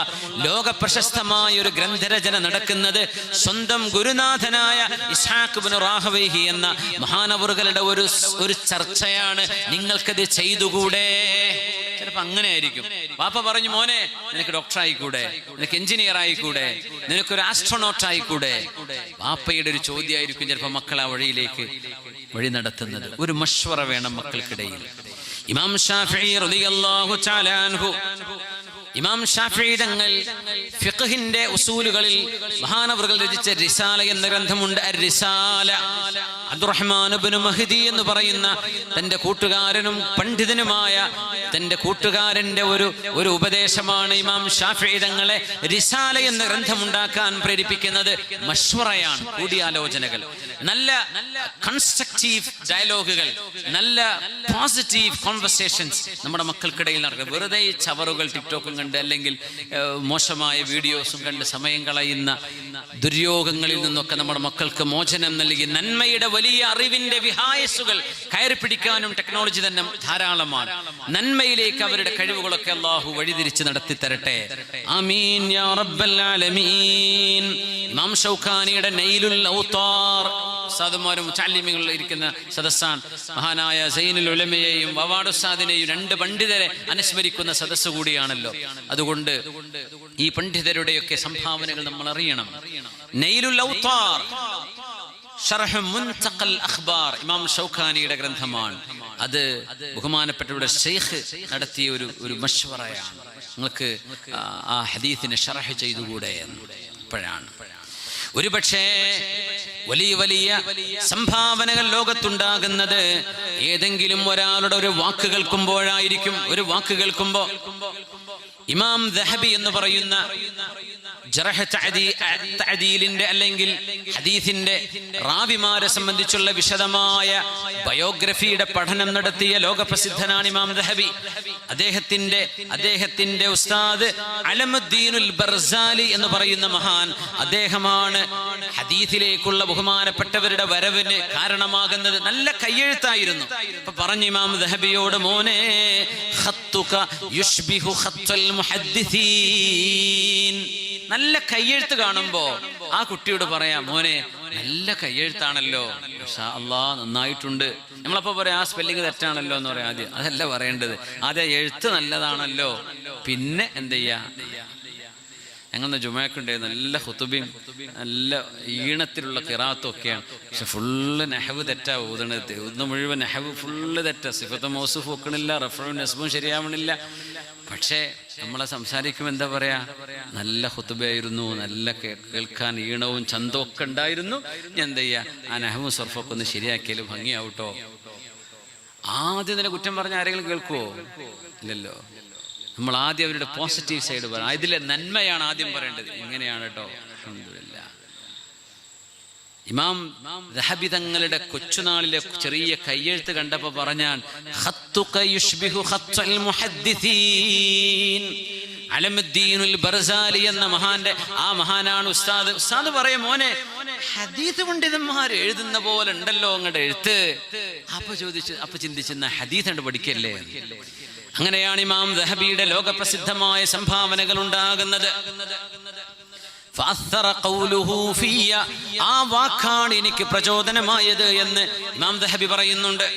ലോക പ്രശസ്തമായ ഒരു ഗ്രന്ഥരചന നടക്കുന്നത് സ്വന്തം ഗുരുനാഥനായ ഇസ്ഹാഖ് ബിൻ റാഹവൈഹി എന്ന മഹാനവറുകളുടെ ഒരു ചർച്ചയാണ്. നിങ്ങൾക്കത് ചെയ്തുകൂടെ? ചിലപ്പോ അങ്ങനെ ആയിരിക്കും. വാപ്പ പറഞ്ഞു, മോനെ നിനക്ക് ഡോക്ടർ ആയിക്കൂടെ, നിനക്ക് എഞ്ചിനീയർ ആയിക്കൂടെ, നിനക്കൊരു ആസ്ട്രോനോട്ട് ആയിക്കൂടെ? വാപ്പയുടെ ഒരു ചോദ്യമായിരിക്കും ചിലപ്പോൾ മക്കളെ വഴിയിലേക്ക് വഴി നടത്തുന്നത്. ഒരു മശ്വറ വേണം മക്കൾക്കിടയിൽ. ഇമാം ഷാഫിഈ റളിയല്ലാഹു തആല അൻഹു, ഇമാം ഷാഫിഈ തങ്ങൾ ഫിഖ്ഹിന്റെ ഉസൂലുകളിൽ മഹാനവറുകൾ രചിച്ച റിസാല എന്ന ഗ്രന്ഥമുണ്ട്. അർ-റിസാല. അബ്ദുറഹ്മാൻ ഇബ്നു മഹ്ദി എന്ന് പറയുന്ന തന്റെ കൂട്ടുകാരനും പണ്ഡിതനുമായ തന്റെ കൂട്ടുകാരന്റെ ഒരു ഉപദേശമാണ് ഇമാം ഷാഫിഈ തങ്ങളെ റിസാല എന്ന ഗ്രന്ഥമുണ്ടാക്കാൻ പ്രേരിപ്പിക്കുന്നത്. മശ്വറയാണ്, കൂടിയാലോചനകൾ, നല്ല കൺസ്ട്രക്റ്റീവ് ഡയലോഗുകൾ, നല്ല പോസിറ്റീവ് കോൺവെർസേഷൻസ് നമ്മുടെ മക്കൾക്കിടയിൽ നടക്കുക. വെറുതെ ചവറുകൾ ടിക്ടോക്കും കണ്ട് അല്ലെങ്കിൽ മോശമായ വീഡിയോസും കണ്ട് സമയം കളയുന്ന ദുര്യോഗങ്ങളിൽ നിന്നൊക്കെ നമ്മുടെ മക്കൾക്ക് മോചനം നൽകി നന്മയുടെ വലിയ അറിവിന്റെ വിഹായസുകൾ കയറി പിടിക്കാനും ടെക്നോളജി തന്നെ ധാരാളമാണ്. നന്മയിലേക്ക് അവരുടെ കഴിവുകളൊക്കെ അല്ലാഹു വഴിതിരിച്ച് നടത്തി തരട്ടെ. ആമീൻ യാ റബ്ബൽ ആലമീൻ. ഇമാം ഷൗക്കാനിയുടെ നൈലുൽ ഔത്താർ ഉസ്താദുമാരും മുതഅല്ലിമീങ്ങളും ഇരിക്കുന്ന സദസ്സാൻ. മഹാനായ സൈനുൽ ഉലമയെയും വവാദ് ഉസ്താദിനെയും രണ്ട് പണ്ഡിതരെ അനുസ്മരിക്കുന്ന സദസ്സ് കൂടിയാണല്ലോ. അതുകൊണ്ട് ഈ പണ്ഡിതരുടെയൊക്കെ സംഭാവനകൾ നമ്മൾ അറിയണം. നൈലുൽ ഔത്താർ ശർഹ് മുൻതഖൽ അഖ്ബാർ ഇമാം ഷൗക്കാനിയുടെ ഗ്രന്ഥമാണ്. അത് ബഹുമാനപ്പെട്ടവരുടെ ശൈഖ് നടത്തിയ ഒരു മശ്വറയാണ്. നിങ്ങൾക്ക് ആ ഹദീസിനെ ശർഹ് ചെയ്തുകൂടെ എപ്പോഴാണ്? ഒരുപക്ഷേ വലിയ വലിയ സംഭാവനകൾ ലോകത്തുണ്ടാകുന്നത് ഏതെങ്കിലും ഒരാളുടെ ഒരു വാക്ക് കേൾക്കുമ്പോഴായിരിക്കും. ഒരു വാക്ക് കേൾക്കുമ്പോ ഇമാം ദഹബി എന്ന് പറയുന്ന ജറഹ് തഅദീലിന്റെ അല്ലെങ്കിൽ ഹദീസിന്റെ റാവിമാരെ സംബന്ധിച്ചുള്ള വിശദമായ ബയോഗ്രഫിയുടെ പഠനം നടത്തിയ ലോകപ്രസിദ്ധനാണ് ഇമാം ദഹബി. അദ്ദേഹത്തിന്റെ ഉസ്താദ് അലമുദ്ദീനുൽ ബർസാലി എന്ന് പറയുന്ന മഹാൻ, അദ്ദേഹമാണ് ഹദീസിലേക്കുള്ള ബഹുമാനപ്പെട്ടവരുടെ വരവിന് കാരണമാകുന്നത്. നല്ല കയ്യെഴുത്തായിരുന്നു. അപ്പൊ പറഞ്ഞു ഇമാം ദഹബിയോട്, മോനെ ഖത്തുക യുശ്ബിഹു ഖത്തുൽ മുഹദ്ദിസീൻ. നല്ല കയ്യെഴുത്ത് കാണുമ്പോ ആ കുട്ടിയോട് പറയാം, മോനെ നല്ല കയ്യെഴുത്താണല്ലോ, മാഷാ അല്ലാഹ് നന്നായിട്ടുണ്ട്. നമ്മളപ്പോ പറയാം ആ സ്പെല്ലിങ് തെറ്റാണല്ലോ എന്ന് പറയാം. ആദ്യം അതല്ല പറയേണ്ടത്, ആദ്യം എഴുത്ത് നല്ലതാണല്ലോ, പിന്നെ എന്ത് ചെയ്യാ. ഞങ്ങളുടെ ജുമഅക്കുണ്ടായിരുന്നു നല്ല ഖുതുബയും നല്ല ഈണത്തിലുള്ള ഖിറാഅത്തും ഒക്കെയാണ്. പക്ഷെ ഫുള്ള് നഹ്വ് തെറ്റാ ഓതണത്. ഒന്ന് മുഴുവൻ നഹ്വ് ഫുള്ള് തെറ്റാ. സിഫത്ത് മൗസൂഫ് വെക്കണില്ല, റഫ്ഉം നസ്ബും ശരിയാവണില്ല. പക്ഷേ നമ്മളെ സംസാരിക്കുമ്പോൾ എന്താ പറയാ, നല്ല ഖുതുബയായിരുന്നു, നല്ല കേൾക്കാൻ ഈണവും ചന്തവും ഒക്കെ ഉണ്ടായിരുന്നു. ഞാൻ എന്താ ചെയ്യാ, ആ നഹ്വും സർഫൊക്കെ ഒന്ന് ശരിയാക്കിയാലും ഭംഗിയാവട്ടോ. ആദ്യം തന്നെ കുറ്റം പറഞ്ഞ ആരെങ്കിലും കേൾക്കുവോ? ഇല്ലല്ലോ. നമ്മൾ ആദ്യം അവരുടെ പോസിറ്റീവ് സൈഡ് പറയാം. ഇതിലെ നന്മയാണ് ആദ്യം പറയേണ്ടത്. ഇങ്ങനെയാണ് കേട്ടോ. അൽഹംദുലില്ലാ. ഇമാം ദഹബി തങ്ങളുടെ കൊച്ചുനാളിലെ ചെറിയ കയ്യെഴുത്ത് കണ്ടപ്പോ പറഞ്ഞാൻ, ഖത്തുക യുശ്ബിഹു ഖത്തുൽ മുഹദ്ദിസീൻ. അലമുദ്ദീനുൽ ബർസാലി എന്ന ആ മഹാനാണ് ഉസ്താദ്. ഉസ്താദ് പറയും, മോനെ ഹദീസ് പണ്ഡിതന്മാർ എഴുതുന്ന പോലെ ഉണ്ടല്ലോ അങ്ങടെ എഴുത്ത്. അപ്പൊ ചിന്തിച്ചെന്ന ഹദീസ് കണ്ട് പഠിക്കല്ലേ. അങ്ങനെയാണ് ഇമാം ദഹബിയുടെ ലോകപ്രസിദ്ധമായ സംഭാവനകൾ ഉണ്ടാകുന്നത്. ആ വാക്കാണ് എനിക്ക് പ്രചോദനമായത് എന്ന് ഇമാം ദഹബി പറയുന്നുണ്ട്.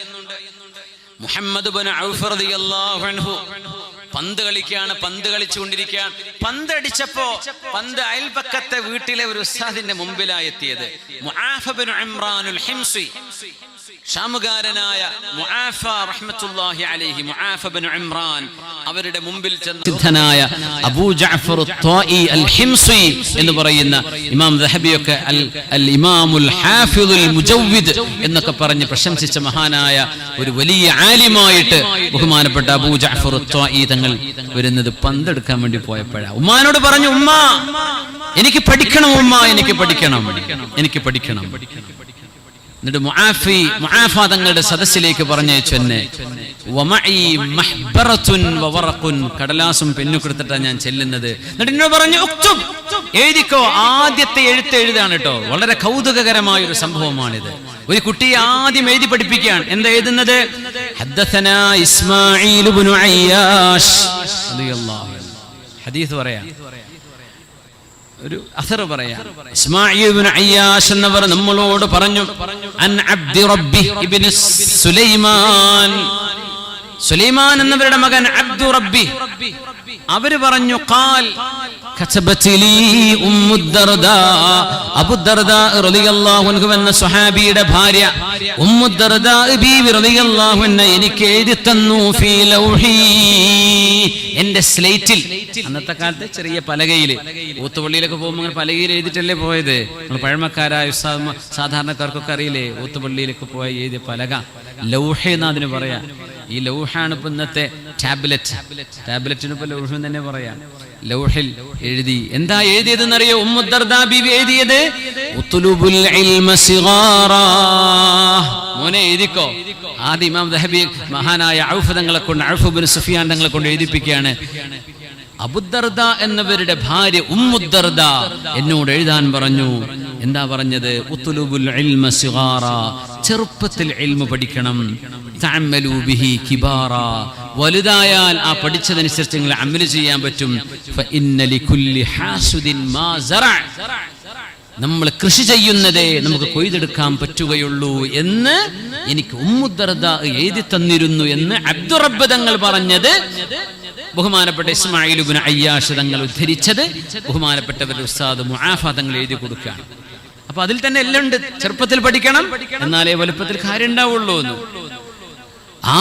മുഹമ്മദ് ഇബ്നു ഔഫ് റളിയല്ലാഹു അൻഹു പന്ത് കളിക്കുകയാണ്, പന്ത് കളിച്ചുകൊണ്ടിരിക്കുകയാണ്. പന്തടിച്ചപ്പോ പന്ത് അയൽപക്കത്തെ വീട്ടിലെ ഒരു ഉസ്താദിന്റെ മുമ്പിലായി എത്തിയത്. മുആഫ ഇബ്നു ഇംറാനുൽ ഹിംസി, ഷാമുകാരനായ മുആഫ റഹ്മത്തുള്ളാഹി അലൈഹി, മുആഫ ഇബ്നു ഇംറാൻ അവരുടെ മുമ്പിൽ ചെന്ന് സിദ്ധനായ അബൂ ജഅഫർ ത്വാഇ അൽ ഹിംസി എന്ന് പറയുന്ന ഇമാം ദഹബിയൊക്കെ അൽ ഇമാമുൽ ഹാഫിദുൽ മുജവ്വിദ് എന്നൊക്കെ പറഞ്ഞ് പ്രശംസിച്ച മഹാനായ ഒരു വലിയ ആലിമായിട്ട് ബഹുമാനപ്പെട്ട അബൂ ജഅഫർ ത്വാഇ തങ്ങൾ വരുന്നത് പന്തെടുക്കാൻ വേണ്ടി പോയപ്പോഴാണ് ഉമ്മാനോട് പറഞ്ഞു, ഉമ്മ എനിക്ക് പഠിക്കണം, ഉമ്മ എനിക്ക് പഠിക്കണം. എന്നിട്ട് മുആഫ തങ്ങളുടെ സദസ്സിലേക്ക് പറഞ്ഞയച്ചു എന്നെ. വമഈ മഹ്ബറത്തുൻ വവറഖുൻ, കടലാസും പെന്നും കൊടുത്തിട്ടാണ് ഞാൻ ചെല്ലുന്നത്. എന്നിട്ട് എന്നോട് പറഞ്ഞു, ഉക്തുബ്, എഴുതിക്കോ. ആദ്യത്തെ എഴുത്ത് എഴുതാണ് കേട്ടോ. വളരെ കൗതുകകരമായ ഒരു സംഭവമാണിത്. ഒരു കുട്ടിയെ ആദ്യം എഴുതി പഠിപ്പിക്കുകയാണ്. എന്താ എഴുതുന്നത്? ഹദ്ദസനാ ഇസ്മാഈൽ ഇബ്നു അയ്യാഷ് റളിയല്ലാഹു അൻഹു. ഹദീസ് പറയാം, ഒരു അസർ പറയാം. ഇസ്മാഈൽ ഇബ്നു അയ്യാഷ് എന്നവർ നമ്മളോട് പറഞ്ഞു, അൻ അബ്ദി റബ്ബി ഇബ്നു സുലൈമാൻ, സുലൈമാൻ എന്നവരുടെ മകൻ അബ്ദു റബ്ബി. അവര് പറഞ്ഞു, ഖാൽ കതബത് ലീ ഉമ്മു ദർദാ, അബൂ ദർദാ റളിയല്ലാഹു അൻഹു എന്ന സ്വഹാബിയുടെ ഭാര്യ ഉമ്മു ദർദാ ബീവി റളിയല്ലാഹു അൻഹ എനിക്ക് എഴുതി തന്നു ഫീ ലൗഹി, എന്റെ സ്ലേറ്റിൽ. അന്നത്തെ കാലത്ത് ചെറിയ പലകയില്, ഊത്തുപള്ളിയിലൊക്കെ പോകുമ്പോൾ അങ്ങനെ പലകയിൽ എഴുതിട്ടല്ലേ പോയത്. നമ്മൾ പഴമക്കാരായ സാധാരണക്കാർക്കൊക്കെ അറിയില്ലേ, ഊത്തുപള്ളിയിലൊക്കെ പോയി എഴുതിയ പലക ലൗഹ എന്ന് അതിന് പറയാ. ഈ ലൗഹാണ് ഇപ്പൊ ഇന്നത്തെ ടാബ്ലറ്റിന് ഇപ്പൊ ലൗഹ് തന്നെ പറയാം. ലൗഹിൽ എഴുതി. എന്താ എഴുതിയതെന്നറിയോ? ഉമ്മു ദർദാ ബീവി എഴുതിയത് ഉത്ലുബുൽ ഇൽമ സിഗാറാ. മോനെ എഴുതിക്കോ. ആദ്യം ഇമാം ദഹബി മഹാനായ ഔഫ് തങ്ങളെ കൊണ്ട്, ഔഫ് ഇബ്നു സുഫിയാൻ തങ്ങളെ കൊണ്ട് എഴുതിപ്പിക്കുകയാണ്. അബൂദർദ എന്നവരുടെ ഭാര്യ ഉമ്മു ദർദ എന്നോട് എഴുതാൻ പറഞ്ഞു. എന്താ പറഞ്ഞത്? ഉത്ലുബുൽ ഇൽമ സിഗാറാ, ചെറുപ്പത്തിൽ ഇൽമു പഠിക്കണം. തഅമ്മലു ബിഹി കിബാറാ, വലുതായാൽ ആ പഠിച്ചതനുസരിച്ച് നിങ്ങൾ അമൽ ചെയ്യാൻ പറ്റും. ഫഇന്ന ലികുല്ലി ഹാസുദിൻ മാ സറഅ, നമ്മൾ കൃഷി ചെയ്യുന്നതേ നമുക്ക് കൊയ്തെടുക്കാൻ പറ്റുകയുള്ളൂ എന്ന് എനിക്ക് ഉമ്മു ദർദ എഴുതി തന്നിരുന്നു എന്ന് അബ്ദുറബ്ബ് തങ്ങൾ പറഞ്ഞത് ബഹുമാനപ്പെട്ട ഇസ്മായിൽ ഇബ്നു അയ്യാഷ് തങ്ങൾ ഉദ്ധരിച്ചത് ബഹുമാനപ്പെട്ടവരുടെ ഉസ്താദ് മുആഫ തങ്ങൾ എഴുതി കൊടുക്കുകയാണ്. അപ്പൊ അതിൽ തന്നെ എല്ലാം ഉണ്ട്. ചെറുപ്പത്തിൽ പഠിക്കണം, എന്നാലേ വലുപ്പത്തിൽ കാര്യം ഉണ്ടാവുള്ളൂ എന്ന്. ആ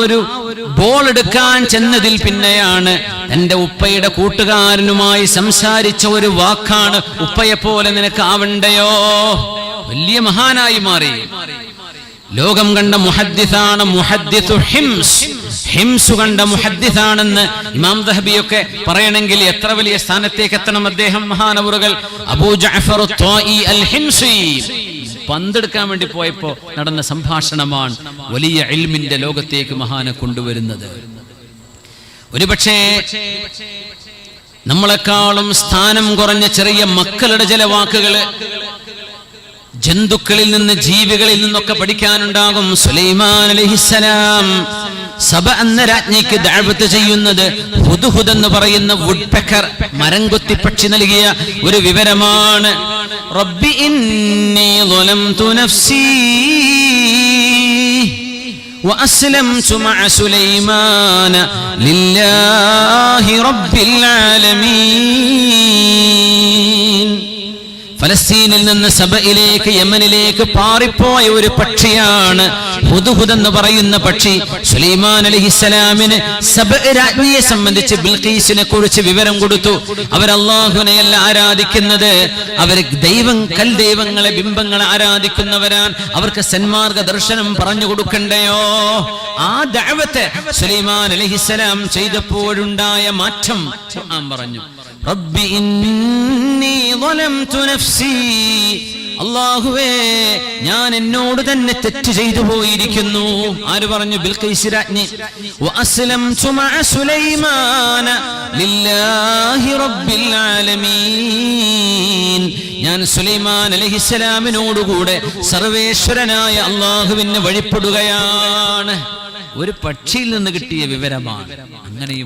ഒരു ബോൾ എടുക്കാൻ ചെന്നതിൽ പിന്നെയാണ് എന്റെ ഉപ്പയുടെ കൂട്ടുകാരനുമായി സംസാരിച്ച ഒരു വാക്കാണ്, ഉപ്പയെ പോലെ നിനക്ക് ആവണ്ടയോ. വലിയ മഹാനായി മാറി. ലോകം കണ്ട മുഹദ്ദിസാണ്, മുഹദ്ദിസു ഹിംസ് കണ്ട മുഹദ്ദിസാണെന്ന് ഇമാം ദഹബിയൊക്കെ പറയണമെങ്കിൽ എത്ര വലിയ സ്ഥാനത്തേക്ക് എത്തണം അദ്ദേഹം. മഹാനവറുകൾ അബൂ ജഅഫർ ത്വാഇ അൽ ഹിംസി പന്തെടുക്കാൻ വേണ്ടി പോയപ്പോ നടന്ന സംഭാഷണമാണ് വലിയ ഇൽമിന്റെ ലോകത്തേക്ക് മഹാനെ കൊണ്ടുവരുന്നത്. ഒരുപക്ഷേ നമ്മളെക്കാളും സ്ഥാനം കുറഞ്ഞ ചെറിയ മക്കളുടെ ചില വാക്കുകള് ജന്തുക്കളിൽ നിന്ന്, ജീവികളിൽ നിന്നൊക്കെ പഠിക്കാനുണ്ടാകും. സുലൈമാൻ അലൈഹിസ്സലാം സബ എന്ന രാജ്ഞിക്ക് ദഅവത്ത് ചെയ്യുന്നത് ഹുദ്ഹുദ് എന്ന് പറയുന്ന വുഡ്പെക്കർ, മരംകൊത്തി പക്ഷി നൽകിയ ഒരു വിവരമാണ്. റബ്ബി ഇന്നി ളലംതു നഫ്സി വഅസ്ലംതു മഅ സുലൈമാന ലില്ലാഹി റബ്ബിൽ ആലമീൻ. ഫലസ്തീനിൽ നിന്ന് സബയിലേക്ക്, യമനിലേക്ക് പാറിപ്പോയ ഒരു പക്ഷിയാണ് ഹുദ്ഹുദ് എന്ന് പറയുന്ന പക്ഷി. സുലൈമാൻ അലൈഹിസ്സലാമിന് സബ രാജ്ഞിയെ സംബന്ധിച്ച്, ബിൽഖീസിനെ കുറിച്ച് വിവരം കൊടുത്തു. അവർ അല്ലാഹുവിനെയല്ല ആരാധിക്കുന്നത്, അവർ കൽദൈവങ്ങളെ, ബിംബങ്ങളെ ആരാധിക്കുന്നവരാണ്. അവർക്ക് സന്മാർഗ ദർശനം പറഞ്ഞു കൊടുക്കണ്ടയോ? ആ ദഅവത്ത് സുലൈമാൻ അലൈഹിസ്സലാം ചെയ്തപ്പോഴുണ്ടായ മാറ്റം ഖുർആൻ പറഞ്ഞു. റബ്ബി ഇന്നി ളലംതു നഫ്സി, അല്ലാഹുവേ ഞാൻ എന്നോട് തന്നെ തെറ്റ് ചെയ്തു പോയിരിക്കുന്നു. ആര് പറഞ്ഞു? ബിൽഖീസ് രാജ്ഞി. വഅസ്ലംതു മഅ സുലൈമാന ലില്ലാഹി റബ്ബിൽ ആലമീൻ, ഞാൻ സുലൈമാൻ അലൈഹിസ്സലാമിനോടുകൂടെ സർവേശ്വരനായ അല്ലാഹുവിന് വഴിപ്പെടുകയാണ്. ഒരു പക്ഷിയിൽ നിന്ന് കിട്ടിയ വിവരമാണ്. അങ്ങനെയും